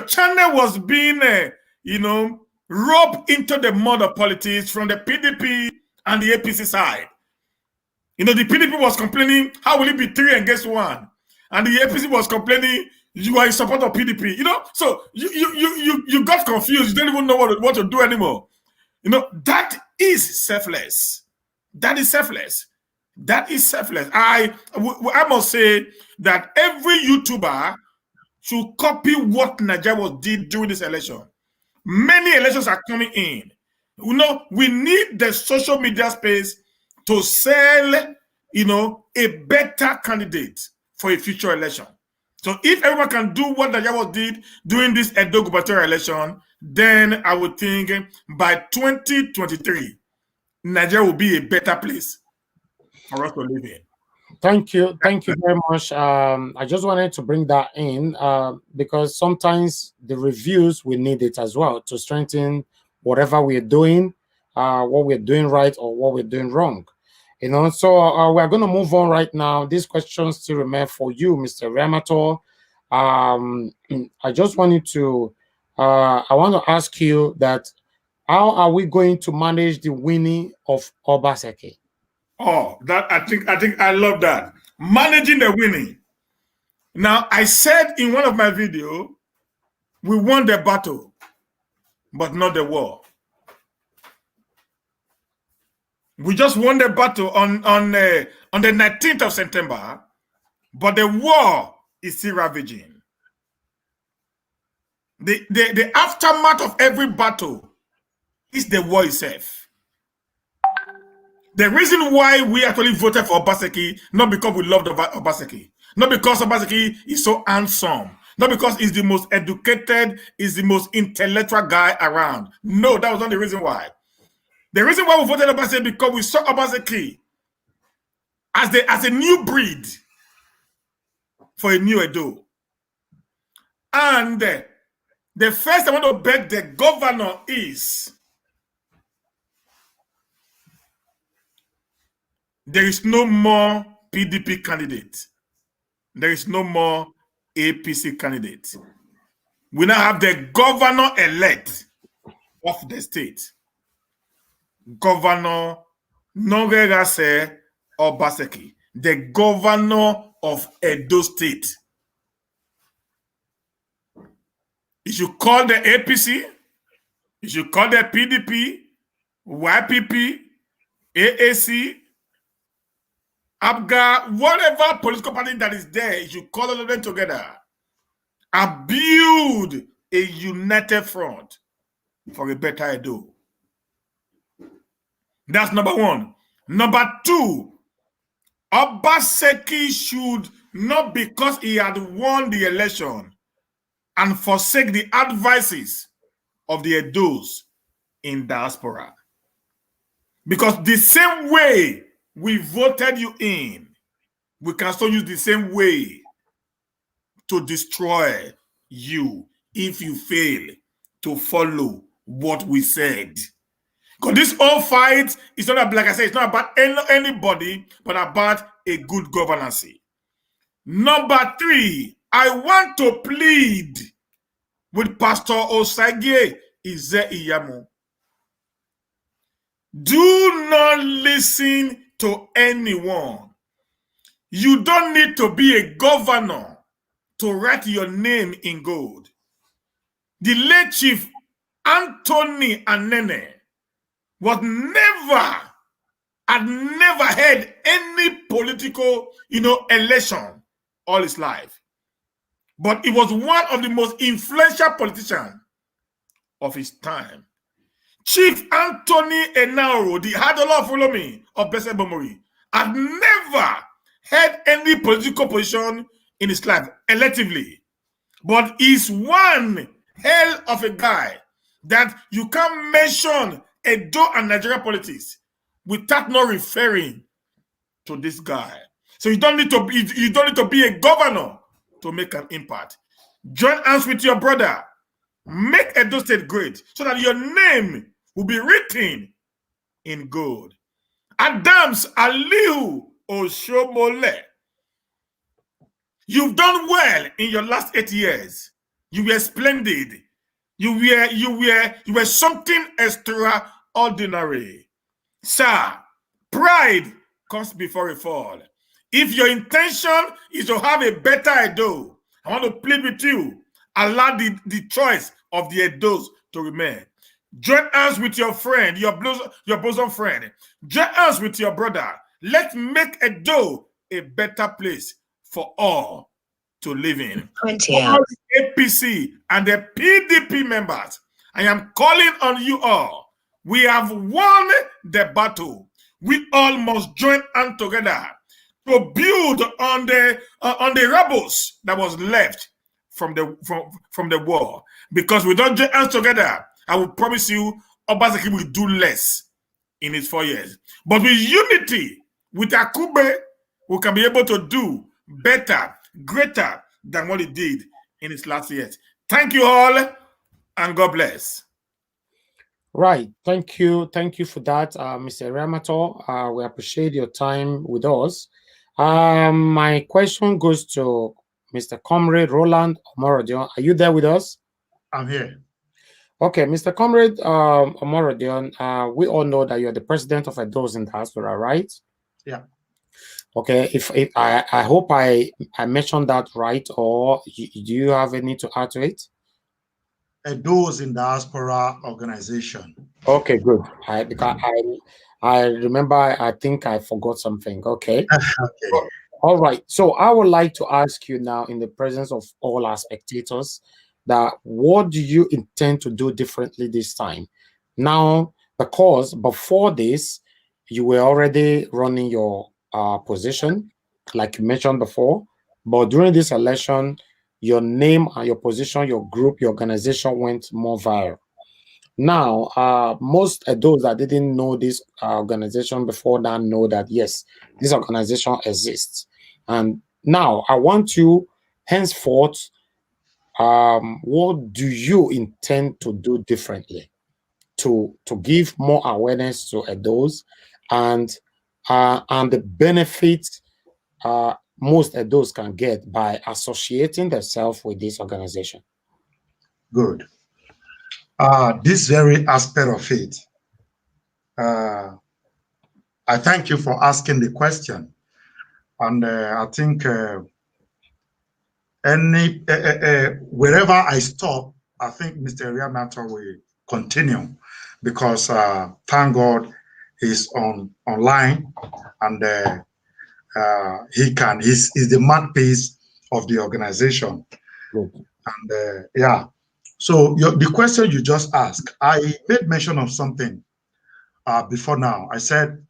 channel was being roped into the mud of politics from the PDP and the APC side. The PDP was complaining, how will it be 3 against 1? And the APC was complaining, you are in support of PDP. So you got confused. You don't even know what to do anymore. That is selfless. That is selfless. That is selfless. I must say that every YouTuber should copy what Naija did during this election. Many elections are coming in. We need the social media space to sell, a better candidate for a future election. So if everyone can do what Naija did during this Edo gubernatorial election, then I would think by 2023, Nigeria will be a better place for us to live in. Thank you very much. I just wanted to bring that in because sometimes the reviews, we need it as well to strengthen whatever we're doing, what we're doing right or what we're doing wrong. So we're going to move on right now. These questions still remain for you, Mr. Eriamiantor. I just wanted to, I want to ask you that how are we going to manage the winning of Obaseki? Oh, that I think I love that. Managing the winning. Now, I said in one of my videos, we won the battle, but not the war. We just won the battle on the 19th of September, but the war is still ravaging. The aftermath of every battle is the war itself. The reason why we actually voted for Obaseki, not because we loved Obaseki, not because Obaseki is so handsome, not because he's the most educated, is the most intellectual guy around. No, that was not the reason why. The reason why we voted Obaseki because we saw Obaseki as a new breed for a new Edo. And the first I want to beg the governor is there is no more PDP candidate. There is no more APC candidate. We now have the governor-elect of the state. Governor Nongerase Obaseki, the governor of Edo State. You should call the APC, you should call the PDP, YPP, AAC, Abga, whatever political party that is there, you should call all of them together and build a united front for a better Edo. That's number one. Number two, Obaseki should not, because he had won the election, and forsake the advices of the Edos in diaspora. Because the same way we voted you in, we can still use the same way to destroy you if you fail to follow what we said. Because this whole fight is not about, like I said, it's not about anybody, but about a good governance. Number three, I want to plead with Pastor Osagie Ize-Iyamu. Do not listen to anyone. You don't need to be a governor to write your name in gold. The late Chief Anthony Anene had never had any political, election all his life. But he was one of the most influential politicians of his time. Chief Anthony Enauro, the Hadolo follow me of Blessed Bomori, had never had any political position in his life, electively. But he's one hell of a guy that you can't mention Edo and Nigeria politics without not referring to this guy. So you don't need to be a governor to make an impact. Join hands with your brother. Make Edo State great so that your name will be written in gold. Adams Aliu Oshomole. You've done well in your last 8 years. You were splendid. You were something extraordinary. Sir, pride comes before a fall. If your intention is to have a better Edo, I want to plead with you. Allow the choice of the Edos to remain. Join hands with your friend, your bosom friend. Join hands with your brother. Let's make Edo a better place for all to live in. 20 all the APC and the PDP members, I am calling on you all. We have won the battle. We all must join hands together to build on the rebels that was left from the war. Because we don't join hands together, I will promise you, Obaseki will do less in his 4 years. But with unity, with Akube, we can be able to do better, greater than what he did in his last years. Thank you all, and God bless. Right. Thank you for that, Mr. Eriamiantor. We appreciate your time with us. My question goes to Mr. Comrade Roland Omorodion. Are you there with us? I'm here. Okay, Mr. Comrade Omorodion, we all know that you're the president of Edos in diaspora, right? Yeah. Okay, if I hope I mentioned that right, or do you have any to add to it? Edos in diaspora organization. Okay, good. Because I remember, I think I forgot something. Okay. Okay. All right. So I would like to ask you now, in the presence of all our spectators, that what do you intend to do differently this time? Now, because before this, you were already running your position, like you mentioned before, but during this election, your name and your position, your group, your organization went more viral. Now, most of those that didn't know this organization before that know that, yes, this organization exists. And now I want you, henceforth, what do you intend to do differently to give more awareness to those and the benefits most of those can get by associating themselves with this organization? Good. This very aspect of it, I thank you for asking the question. And I think wherever I stop, I think Mr. Eriamiantor will continue, because thank God he's online, and he's the mouthpiece of the organization. Good. And yeah, so the question you just asked, I made mention of something before now. I said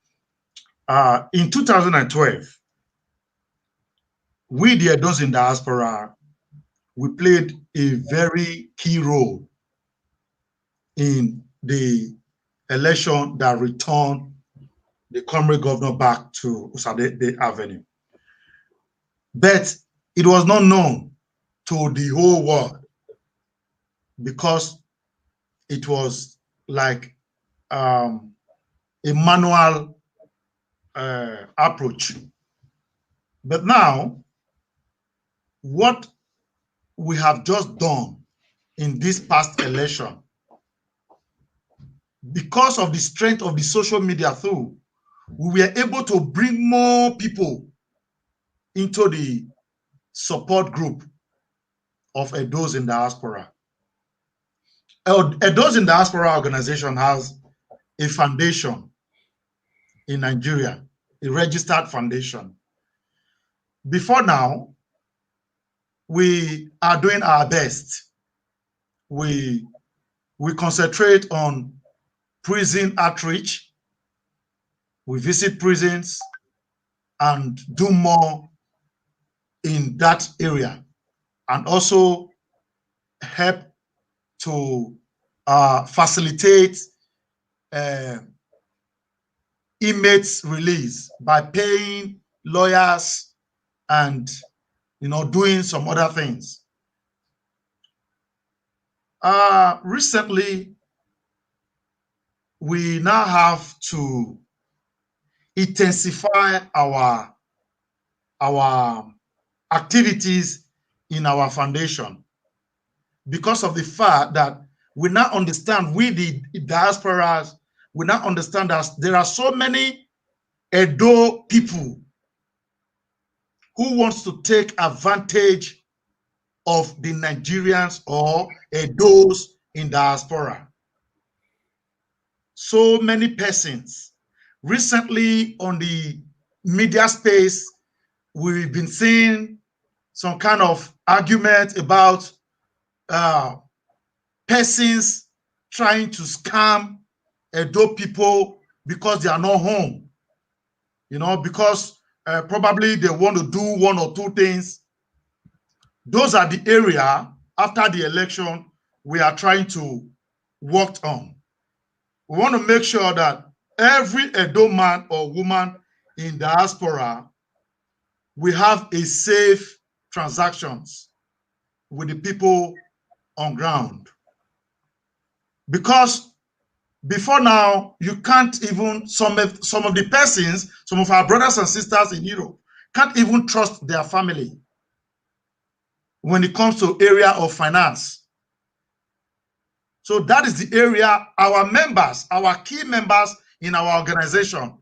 in 2012, we, the Edos in diaspora, we played a very key role in the election that returned the Comr governor back to Usadede Avenue. But it was not known to the whole world because it was like a manual approach. But now, what we have just done in this past election, because of the strength of the social media tool, we were able to bring more people into the support group of Edos in diaspora. Edos in diaspora organization has a foundation in Nigeria, a registered foundation. Before now, we are doing our best. We concentrate on prison outreach. We visit prisons and do more in that area, and also help to facilitate inmates release by paying lawyers and doing some other things. Recently, we now have to intensify our activities in our foundation because of the fact that we now understand, we the diasporas, we now understand that there are so many Edo people who wants to take advantage of the Nigerians or Edos in diaspora. So many persons. Recently on the media space, we've been seeing some kind of argument about persons trying to scam Edo people because they are not home. Because probably they want to do one or two things. Those are the area after the election we are trying to work on. We want to make sure that every Edo man or woman in diaspora, we have a safe transactions with the people on ground. Because before now, you can't even, some of the persons, some of our brothers and sisters in Europe, can't even trust their family when it comes to area of finance. So that is the area our members, our key members in our organization,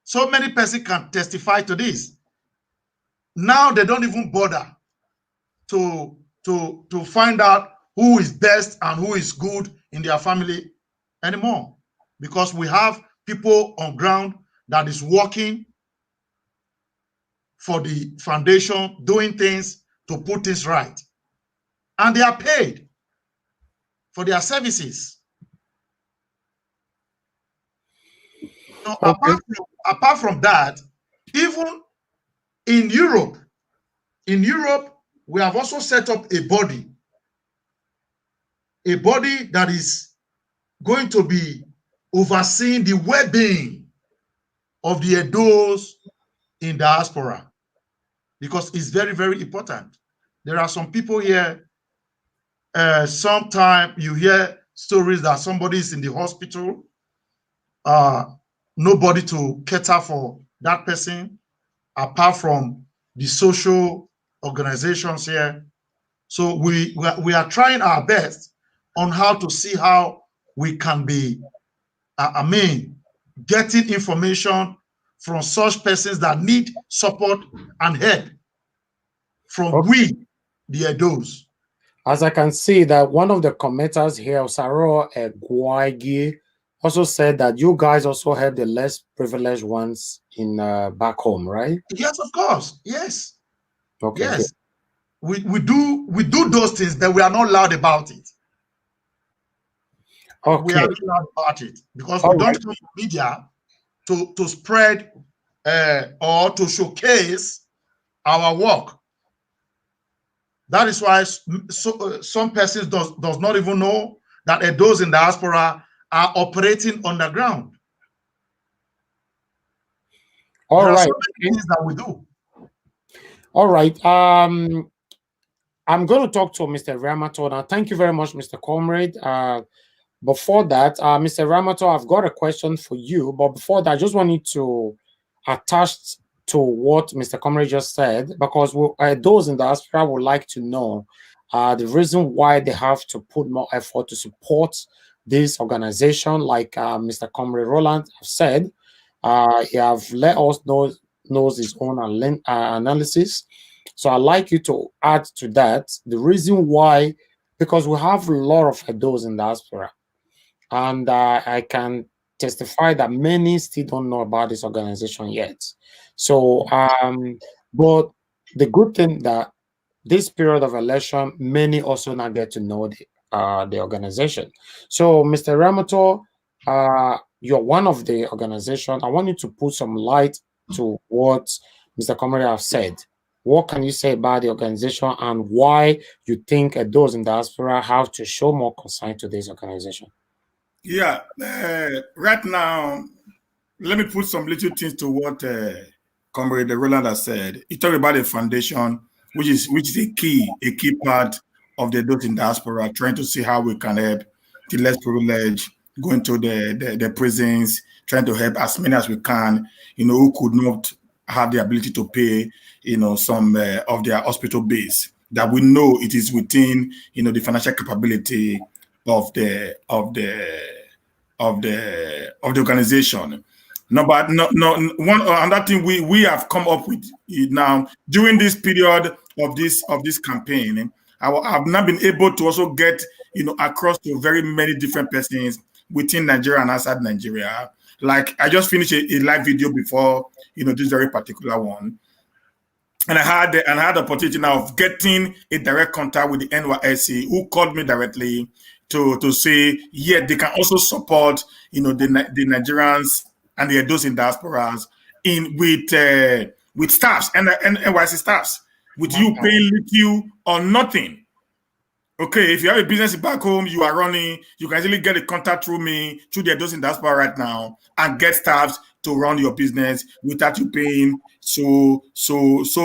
so many persons can testify to this. Now they don't even bother to find out who is best and who is good in their family anymore, because we have people on ground that is working for the foundation, doing things to put things right, and they are paid for their services. So Okay. apart from that, even in Europe, we have also set up a body that is going to be overseeing the well-being of the Edos in diaspora, because it's very, very important. There are some people here, sometimes you hear stories that somebody is in the hospital, nobody to cater for that person apart from the social organizations here. So we are trying our best on how to see how we can be, getting information from such persons that need support and help from we, the Edos. As I can see that one of the commenters here, Saro Guagi, also said that you guys also have the less privileged ones in back home, right? Yes, of course. Yes. Okay, good. Yes. We do those things, but we are not loud about it. We Okay. are not loud about it because we All don't right. come to media to spread or to showcase our work. That is why some persons does not even know that those in diaspora are operating underground. All There are right. so many things that we do. All right. I'm going to talk to Mr. Eriamiantor now. Thank you very much, Mr. Comrade. Before that, Mr. Eriamiantor, I've got a question for you. But before that, I just wanted to attach to what Mr. Comrade just said, because those in the diaspora would like to know the reason why they have to put more effort to support this organization. Like Mr. Comrade Roland have said, he have let us knows his own analysis. So I'd like you to add to that the reason why, because we have a lot of those in diaspora, and I can testify that many still don't know about this organization yet. So, but the good thing that this period of election, many also now get to know the organization. So, Mr. Eriamiantor, you're one of the organization. I want you to put some light to what Mr. Comrade have said. What can you say about the organization and why you think those in diaspora have to show more concern to this organization? Yeah, right now, let me put some little things to what Comrade Roland has said. He talked about a foundation, which is a key part of the those in diaspora, trying to see how we can help the less privileged, going to the prisons, trying to help as many as we can, who could not have the ability to pay, some of their hospital bills. That we know it is within, the financial capability of the organization. No, but one another thing we have come up with now during this period of this campaign, I've not been able to also get across to very many different persons within Nigeria and outside Nigeria. Like I just finished a live video before this very particular one. And I had the opportunity now of getting a direct contact with the NYSC, who called me directly to say, yeah, they can also support, the Nigerians and those in diasporas with staffs and NYSC staffs, with you paying little or nothing. Okay, if you have a business back home, you are running, you can easily get a contact through me, through those in diaspora right now, and get staffs to run your business without you paying so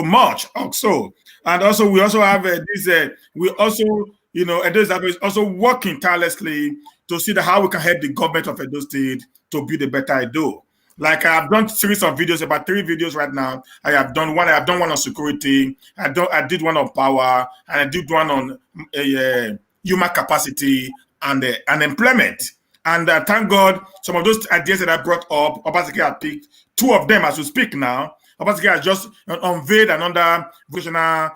much. Also, and also we also have we also Edo State is also working tirelessly to see how we can help the government of Edo State to build a better Edo. Like I have done a series of videos, about 3 videos right now. I have done one on security. I did one on power, and I did one on human capacity and employment. And thank God, some of those ideas that I brought up, Obaseki had picked 2 of them as we speak now. Obaseki has just unveiled another vocational,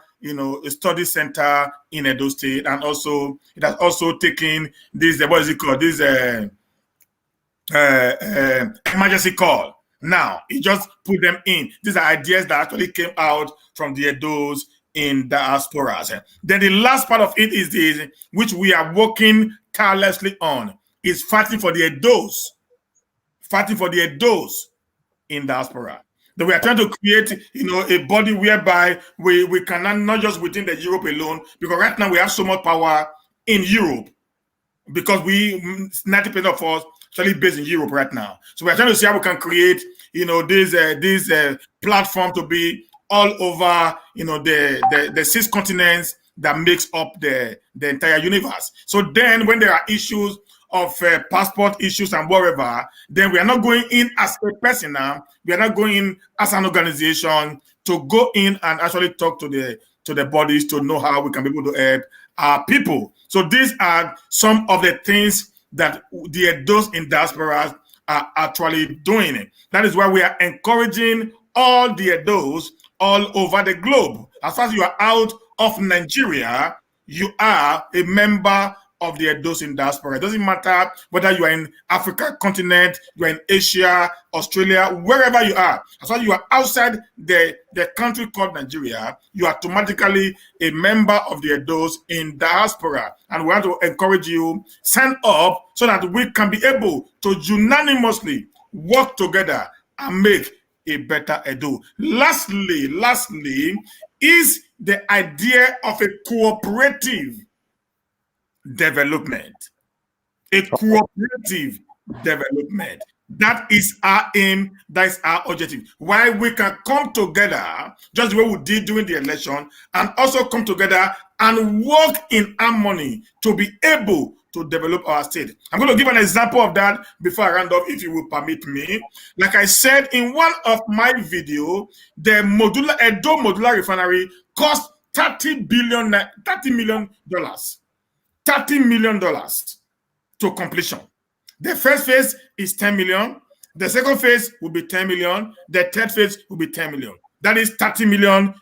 a study center in Edo State, and also it has also taken this what is it called, this emergency call. Now, he just put them in. These are ideas that actually came out from the Edos in diasporas. Then the last part of it is this, which we are working tirelessly on, is fighting for the Edos in diaspora. That we are trying to create, a body whereby we cannot, not just within the Europe alone, because right now we have so much power in Europe, because 90% of us actually based in Europe right now. So we're trying to see how we can create, this platform to be all over, the 6 continents that makes up the entire universe. So then when there are issues of passport issues and whatever, then we are not going in as a person now. We are not going in as an organization to go in and actually talk to the bodies to know how we can be able to help our people. So these are some of the things that those in diasporas are actually doing. That is why we are encouraging all those all over the globe. As far as you are out of Nigeria, you are a member of the Edos in diaspora. It doesn't matter whether you are in Africa continent, you are in Asia, Australia, wherever you are. As long as you are outside the country called Nigeria, you are automatically a member of the Edos in diaspora. And we want to encourage you, sign up so that we can be able to unanimously work together and make a better Edo. Lastly, is the idea of a cooperative development. A cooperative development. That is our aim, that is our objective. Why we can come together, just the way we did during the election, and also come together and work in harmony to be able to develop our state. I'm going to give an example of that before I round off, if you will permit me. Like I said in one of my videos, the Edo Modular Refinery cost $30 million to completion. The first phase is 10 million. The second phase will be 10 million. The third phase will be 10 million. That is $30 million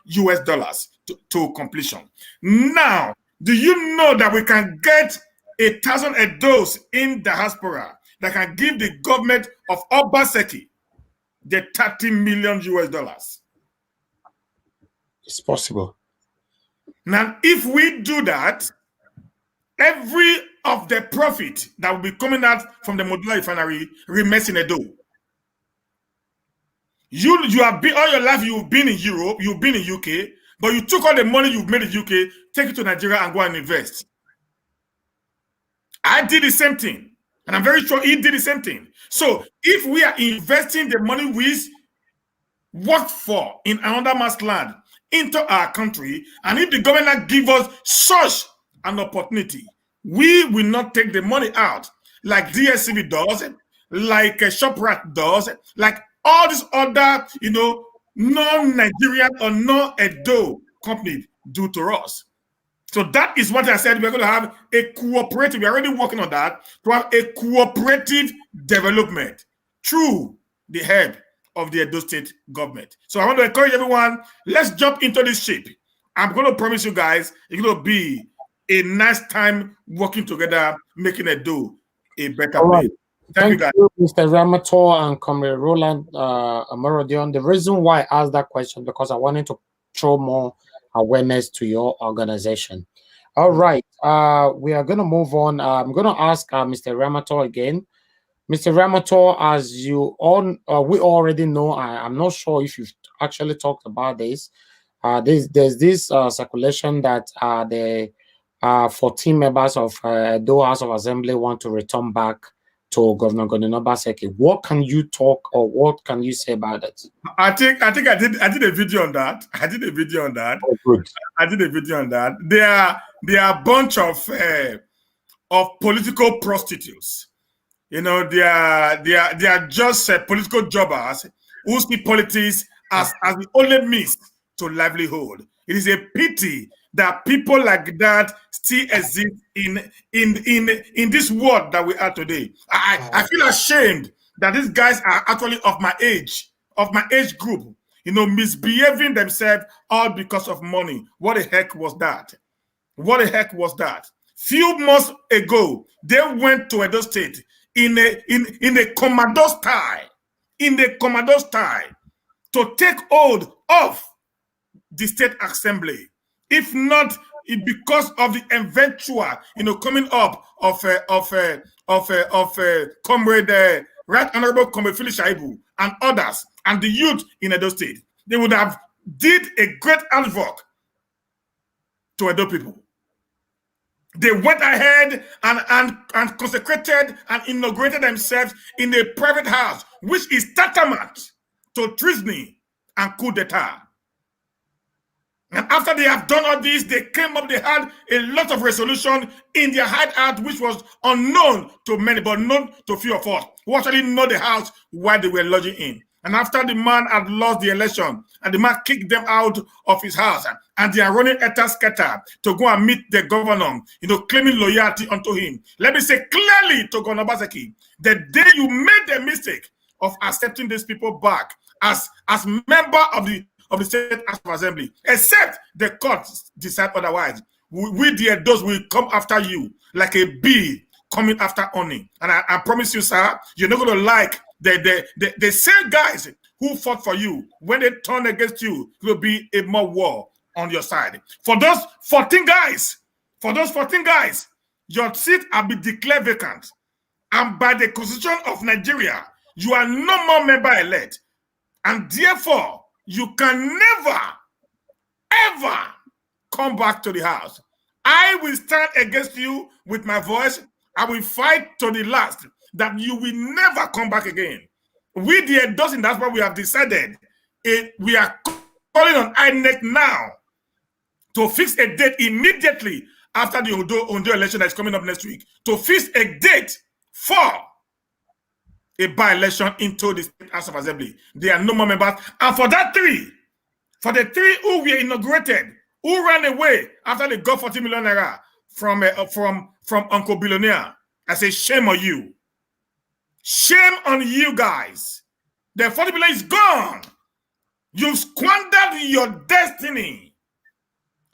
to completion. Now, do you know that we can get 1,000 Edos in diaspora that can give the government of Obaseki the $30 million? It's possible. Now, if we do that, every of the profit that will be coming out from the modular refinery remains in Edo. You have been all your life, you've been in Europe, you've been in UK, but you took all the money you've made in UK, take it to Nigeria and go and invest. I did the same thing, and I'm very sure he did the same thing. So if we are investing the money we worked for in another man's land into our country, and if the government give us such an opportunity, we will not take the money out like DSCB does, like ShopRite does, like all these other, non-Nigerian or non-Edo companies do to us. So that is what I said. We're going to have a cooperative. We're already working on that, to have a cooperative development through the help of the Edo State government. So I want to encourage everyone, let's jump into this ship. I'm going to promise you guys, it's going to be a nice time working together, making Edo a better place. Thank you, Mr. Eriamiantor and Comr Roland Omorodion. The reason why I asked that question, because I wanted to throw more awareness to your organization. All right, we are going to move on. I'm going to ask Mr. Eriamiantor again. Mr. Eriamiantor, as you all, we already know, I'm not sure if you've actually talked about this. There's this circulation that the 14 members of Edo House of Assembly want to return back to Governor Godwin Obaseki. What can you talk, or what can you say about it? I think I did a video on that. Oh, good. I did a video on that. They are a bunch of political prostitutes. They are just political jobbers who see politics as the only means to livelihood. It is a pity that people like that still exist in this world that we are today. I feel ashamed that these guys are actually of my age group, misbehaving themselves all because of money. What the heck was that? Few months ago, they went to Edo State in a commando style, to take hold of the state assembly. If not, because of the eventual, coming up of Comrade Right Honorable Comrade Philip Shaibu and others, and the youth in Edo State, they would have did a great havoc to Edo people. They went ahead and consecrated and inaugurated themselves in a private house, which is tantamount to treason and coup d'etat. And after they have done all this, they came up, they had a lot of resolution in their hideout, which was unknown to many, but known to few of us, who actually know the house where they were lodging in. And after the man had lost the election, and the man kicked them out of his house, and they are running scatter to go and meet the governor, claiming loyalty unto him. Let me say clearly to Governor Obaseki, the day you made the mistake of accepting these people back as member of the State House of Assembly, except the court decide otherwise, we the Edos will come after you like a bee coming after honey. And I promise you, sir, you're not going to like the same guys who fought for you. When they turn against you, it will be a more war on your side. For those 14 guys, your seat will be declared vacant. And by the Constitution of Nigeria, you are no more member-elect. And therefore, you can never, ever come back to the house. I will stand against you with my voice. I will fight to the last that you will never come back again. We, the Edos in diaspora, we have decided we are calling on INEC now to fix a date immediately after the Ondo election that is coming up next week, to fix a date for a by-election into the State House of Assembly. There are no more members. And for the three who were inaugurated, who ran away after they got 40 million naira from Uncle Billionaire, I say, shame on you. Shame on you guys. The 40 million is gone. You've squandered your destiny.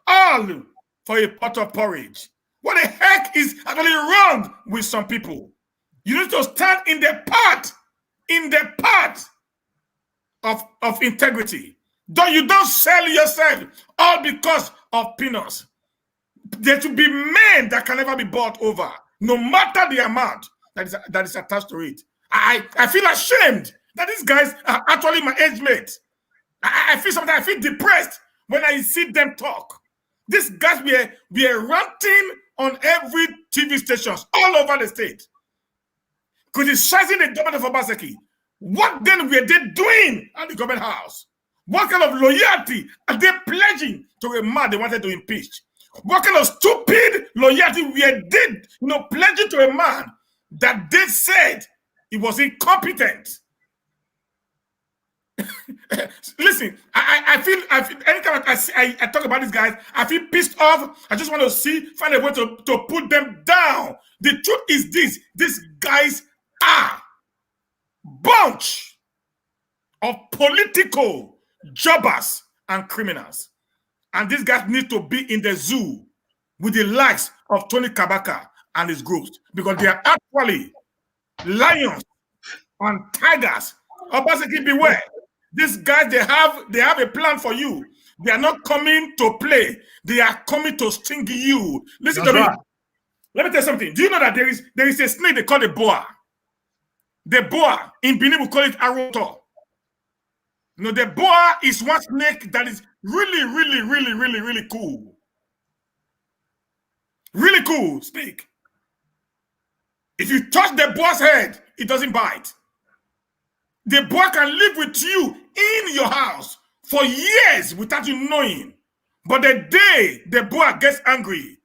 All for a pot of porridge. What the heck is actually wrong with some people? You need to stand in the path of integrity. You don't sell yourself all because of peanuts. There should be men that can never be bought over, no matter the amount that is attached to it. I feel ashamed that these guys are actually my age mates. I feel depressed when I see them talk. These guys were ranting on every TV stations all over the state, criticizing the government of Obaseki. What then were they doing at the government house? What kind of loyalty are they pledging to a man they wanted to impeach? What kind of stupid loyalty were they pledging to a man that they said he was incompetent? Listen, I feel anytime I talk about these guys, I feel pissed off. I just want to find a way to put them down. The truth is this: these guys are bunch of political jobbers and criminals. And these guys need to be in the zoo with the likes of Tony Kabaka and his groups, because they are actually lions and tigers. Obaseki, beware. These guys, they have a plan for you. They are not coming to play. They are coming to sting you. Listen to me. Let me tell you something. Do you know that there is a snake they call the boa? The boa, in Benin, we call it Eriamiantor. The boa is one snake that is really, really, really, really, really cool. Really cool. Speak. If you touch the boa's head, it doesn't bite. The boa can live with you in your house for years without you knowing. But the day the boa gets angry,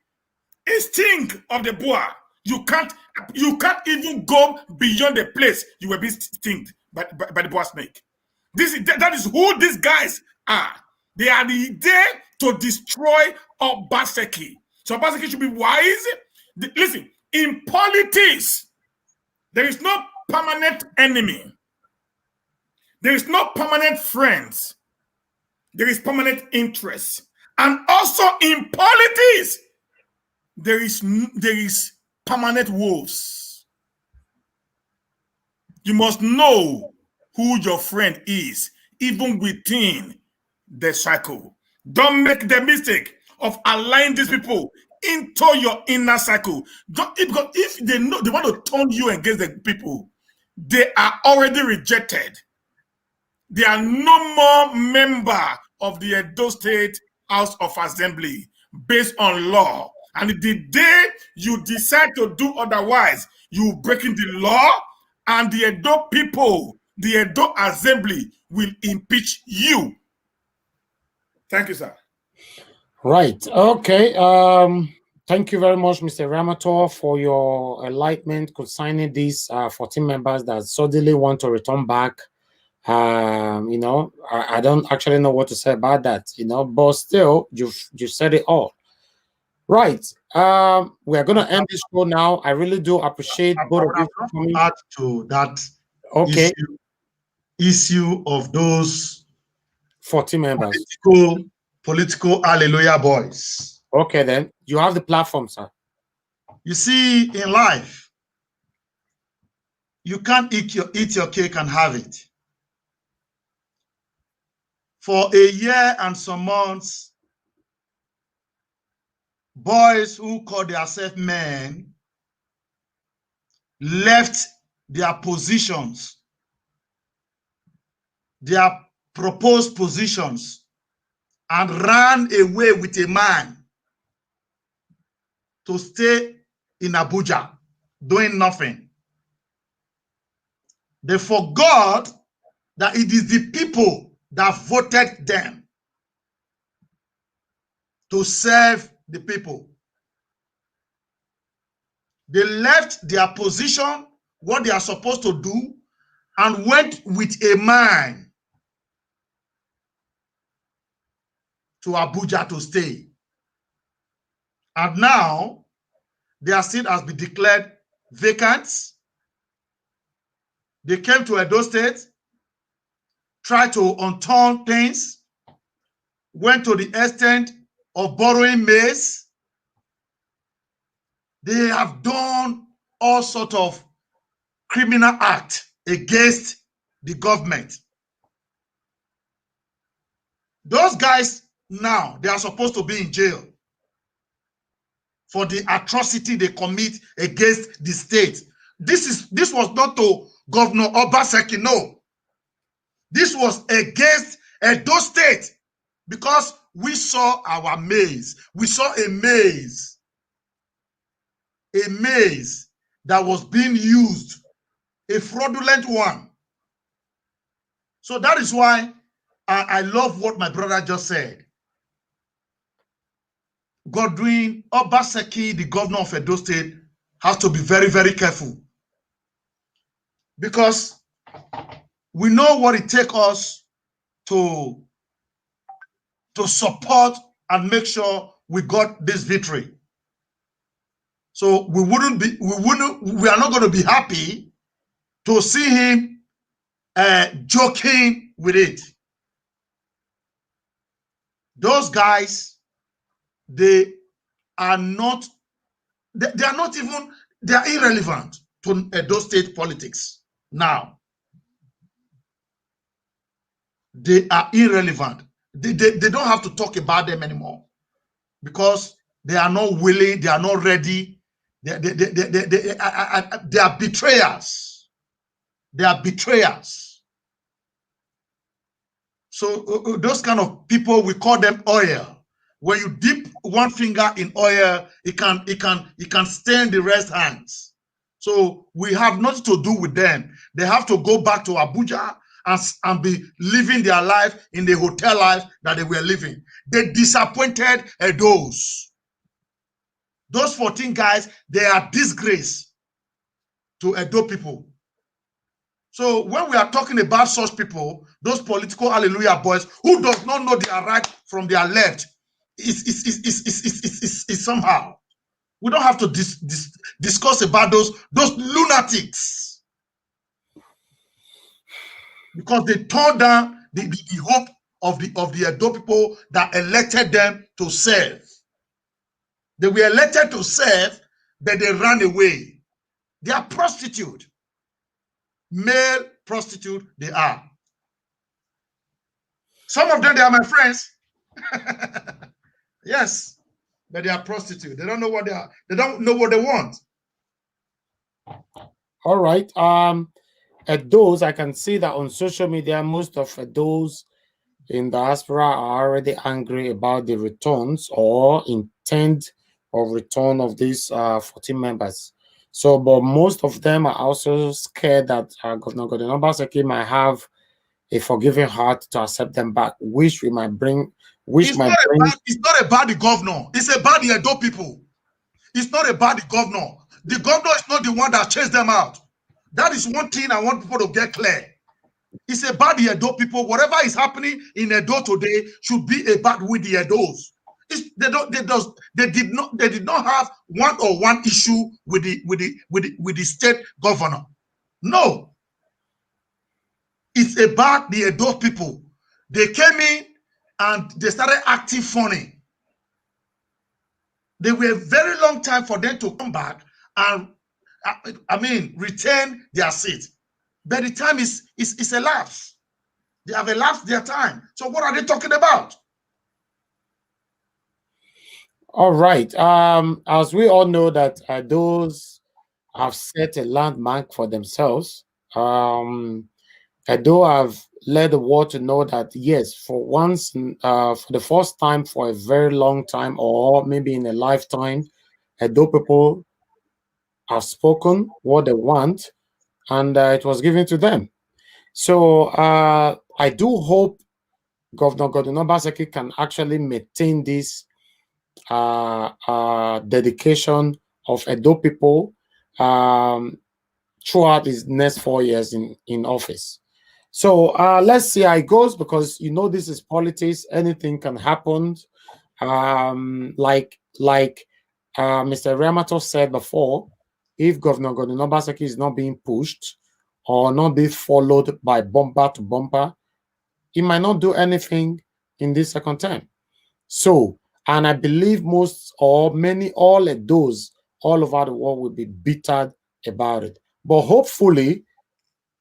instinct of the boa, you can't even go beyond the place you will be stinged by the boa snake. That is who these guys are. They are there to destroy Obaseki. So Obaseki should be wise. Listen, in politics, there is no permanent enemy. There is no permanent friends. There is permanent interest. And also in politics, there is permanent wolves. You must know who your friend is, even within the cycle. Don't make the mistake of aligning these people into your inner cycle. Because if they know they want to turn you against the people, they are already rejected. They are no more member of the Edo State House of Assembly based on law. And the day you decide to do otherwise, you breaking the law, and the Edo people, the Edo Assembly will impeach you. Thank you, sir. Right. Okay. Thank you very much, Mr. Eriamiantor, for your enlightenment concerning these 14 members that suddenly want to return back. I don't actually know what to say about that, but still, you said it all. Right. We are going to end this show now. I really do appreciate both of you for coming. Add to that issue of those 14 members. Political hallelujah boys. Okay, then. You have the platform, sir. You see, in life, you can't eat your cake and have it. For a year and some months, boys who call themselves men left their positions, their proposed positions, and ran away with a man to stay in Abuja doing nothing. They forgot that it is the people that voted them to serve the people. They left their position, what they are supposed to do, and went with a man to Abuja to stay. And now, their seat has been declared vacant. They came to Edo State, tried to unturn things, went to the extent of borrowing maize. They have done all sorts of criminal acts against the government. Those guys now, they are supposed to be in jail for the atrocity they commit against the state. This was not to Governor Obaseki, no. This was against Edo State because we saw our maize. We saw a maize that was being used, a fraudulent one. So that is why I love what my brother just said. Godwin Obaseki, the governor of Edo State, has to be very, very careful because we know what it takes us to support and make sure we got this victory. So we are not going to be happy to see him joking with it. Those guys, they are not irrelevant to Edo State politics now. They are irrelevant. They don't have to talk about them anymore because they are not willing, they are not ready. They are betrayers. They are betrayers. So those kind of people, we call them oil. When you dip one finger in oil, it can stain the rest hands. So we have nothing to do with them. They have to go back to Abuja and be living their life in the hotel life that they were living. They disappointed Edos. Those 14 guys, they are disgrace to Edo people. So when we are talking about such people, those political hallelujah boys who does not know their right from their left, is somehow. We don't have to discuss about those lunatics because they tore down the hope of the Edo people that elected them to serve. They were elected to serve, but they ran away. They are prostitute. Male prostitute, they are. Some of them, they are my friends. Yes, but they are prostitute. They don't know what they are. They don't know what they want. All right. At those, I can see that on social media, most of those in diaspora are already angry about the returns or intent of return of these 14 members. So, but most of them are also scared that Governor Obaseki might have a forgiving heart to accept them back, which we might bring. It's not about the governor. It's about the Edo people. It's not about the governor. The governor is not the one that chased them out. That is one thing I want people to get clear. It's about the Edo people. Whatever is happening in Edo today should be about with the Edos. They did not have one-on-one issue with the state governor. No. It's about the Edo people. They came in and they started acting funny. They were a very long time for them to come back and, retain their seat. But the time is elapsed. They have elapsed their time. So what are they talking about? All right. As we all know that those have set a landmark for themselves. Edo have led the world to know that yes, for once, for the first time for a very long time, or maybe in a lifetime, Edo people have spoken what they want, and it was given to them. So I do hope Governor Godwin Obaseki can actually maintain this dedication of Edo people throughout his next 4 years in office. So let's see how it goes, because this is politics. Anything can happen. Like Mr. Eriamiantor said before, if Governor Godwin Obaseki is not being pushed or not being followed by bumper to bumper, he might not do anything in this second term. So, and I believe most or many, all of those all over the world will be bitter about it. But hopefully,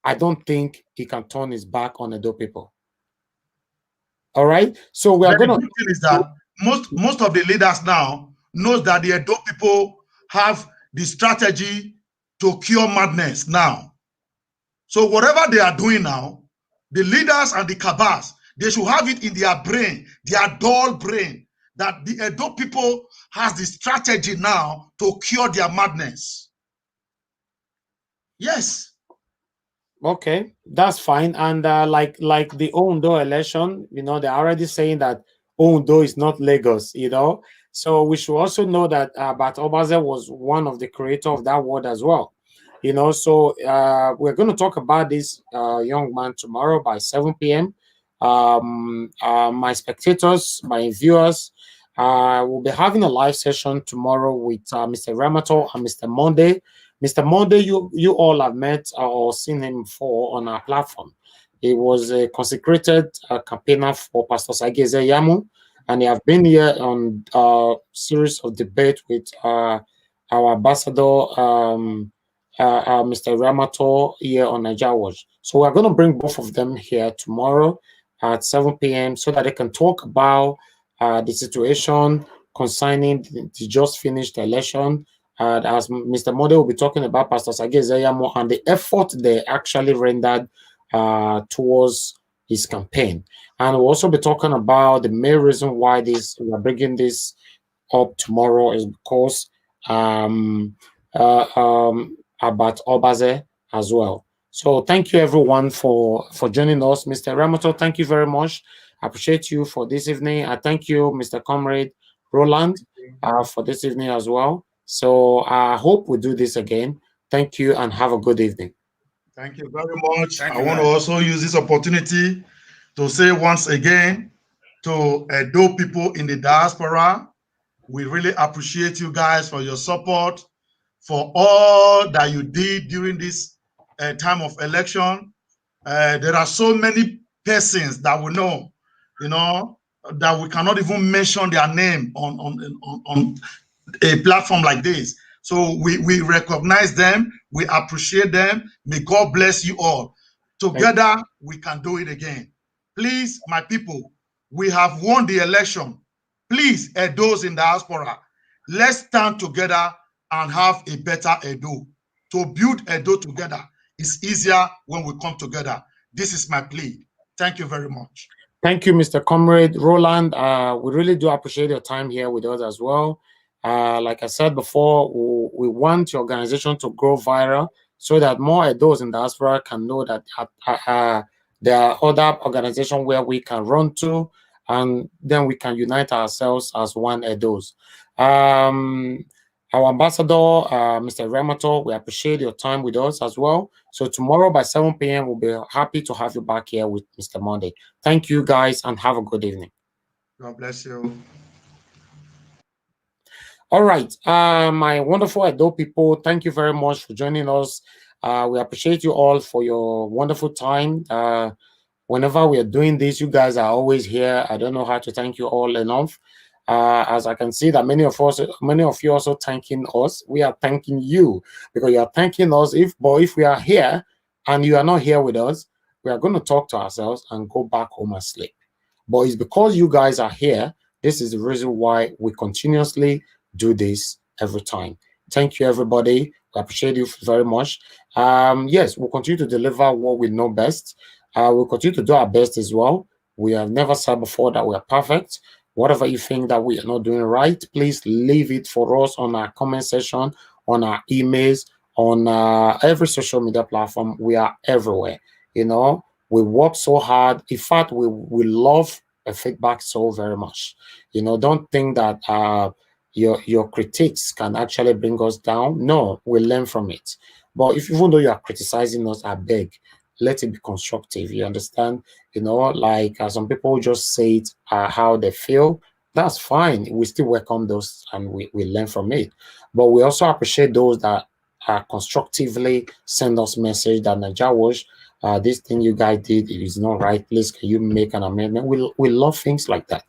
I don't think he can turn his back on Edo people. All right. So we are going to. The good thing is that most of the leaders now knows that the Edo people have the strategy to cure madness now. So whatever they are doing now, the leaders and the cabals, they should have it in their brain, their dull brain, that the Edo people has the strategy now to cure their madness. Yes. Okay, that's fine. And like the Ondo election, they're already saying that Ondo is not Lagos, So we should also know that Bat Obaze was one of the creators of that word as well. So we're going to talk about this young man tomorrow by 7 p.m. My spectators, my viewers, will be having a live session tomorrow with Mr. Eriamiantor and Mr. Monday. Mr. Monday, you all have met or seen him before on our platform. He was a consecrated campaigner for Pastor Sageze Yamu, and he have been here on a series of debate with our ambassador, Mr. Eriamiantor, here on Naija Watch. So we're going to bring both of them here tomorrow at 7 p.m. so that they can talk about the situation concerning the just finished election. As Mr. Mode will be talking about Pastor Sageze Yamu and the effort they actually rendered towards his campaign. And we'll also be talking about the main reason why we are bringing this up tomorrow is because about Obaze as well. So thank you everyone for joining us. Mr. Eriamiantor, thank you very much. I appreciate you for this evening. I thank you, Mr. Comrade Roland, for this evening as well. So I hope we do this again. Thank you and have a good evening. Thank you very much. I want to also use this opportunity to say once again to Edo people in the diaspora, we really appreciate you guys for your support, for all that you did during this time of election. There are so many persons that we know, that we cannot even mention their name on a platform like this. So we recognize them, we appreciate them. May God bless you all. Together, we can do it again. Please, my people, we have won the election. Please, Edos in the diaspora, let's stand together and have a better Edo. To build Edo together is easier when we come together. This is my plea. Thank you very much. Thank you, Mr. Comrade Roland. We really do appreciate your time here with us as well. Like I said before, we want your organization to grow viral so that more Edos in the diaspora can know that there are other organizations where we can run to, and then we can unite ourselves as one Edos. Our ambassador, Mr. Eriamiantor, we appreciate your time with us as well. So tomorrow by 7 p.m., we'll be happy to have you back here with Mr. Monday. Thank you, guys, and have a good evening. God bless you. All right, my wonderful Edo people, thank you very much for joining us. We appreciate you all for your wonderful time. Whenever we are doing this, you guys are always here. I don't know how to thank you all enough. As I can see that many of you also thanking us. We are thanking you because you are thanking us. If we are here and you are not here with us, we are going to talk to ourselves and go back home and sleep. But it's because you guys are here. This is the reason why we continuously do this every time. Thank you, everybody. We appreciate you very much. Yes, we'll continue to deliver what we know best. We'll continue to do our best as well. We have never said before that we are perfect. Whatever you think that we are not doing right, please leave it for us on our comment section, on our emails, on every social media platform. We are everywhere. You know, we work so hard. In fact, we love a feedback so very much. You know, don't think that your critiques can actually bring us down. No, we learn from it. But if even though you are criticizing us, I beg, let it be constructive. You understand? You know, like some people just say it how they feel. That's fine. We still welcome those and we learn from it. But we also appreciate those that constructively send us message that Naija Wash, this thing you guys did, it is not right. Please, can you make an amendment? We love things like that.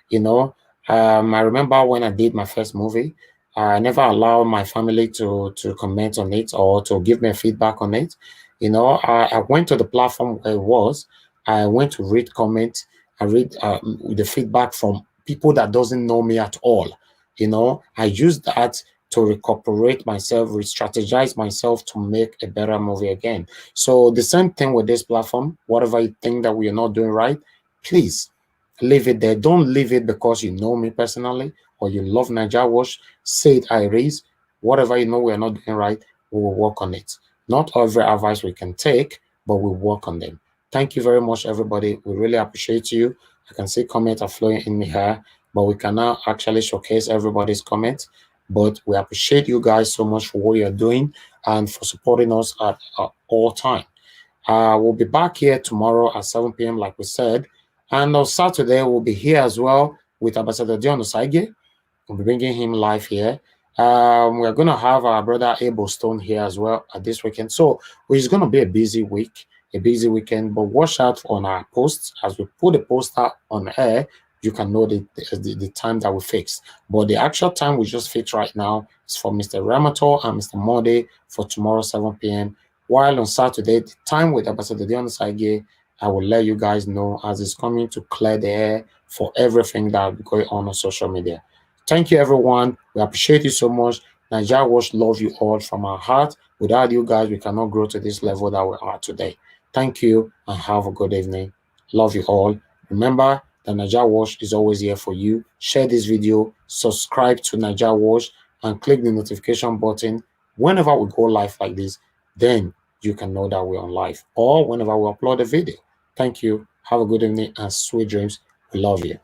You know, I remember when I did my first movie, I never allowed my family to comment on it or to give me feedback on it. You know, I went to the platform where it was. I went to read comments. I read the feedback from people that doesn't know me at all. You know, I used that to recuperate myself, re-strategize myself to make a better movie again. So the same thing with this platform. Whatever you think that we are not doing right, please leave it there. Don't leave it because you know me personally or you love Naija Wash. Say it, Iris. Whatever you know we are not doing right, we will work on it. Not every advice we can take, but we work on them. Thank you very much, everybody. We really appreciate you. I can see comments are flowing in here, but we cannot actually showcase everybody's comments. But we appreciate you guys so much for what you're doing and for supporting us at all time. We'll be back here tomorrow at 7 p.m. like we said. And on Saturday, we'll be here as well with Ambassador Dion Osaige. We'll be bringing him live here. We're going to have our brother Abel Stone here as well at this weekend. So it's going to be a busy week, a busy weekend. But watch out on our posts. As we put the poster on air, you can know the time that we fixed. But the actual time we just fixed right now is for Mr. Eriamiantor and Mr. Mode for tomorrow, 7 p.m. While on Saturday, the time with Ambassador Dion Osaige, I will let you guys know as it's coming to clear the air for everything that will be going on social media. Thank you, everyone. We appreciate you so much. Naija Wash love you all from our heart. Without you guys, we cannot grow to this level that we are today. Thank you and have a good evening. Love you all. Remember that Naija Wash is always here for you. Share this video, subscribe to Naija Wash, and click the notification button whenever we go live like this. Then you can know that we're on live or whenever we upload a video. Thank you. Have a good evening and sweet dreams. We love you.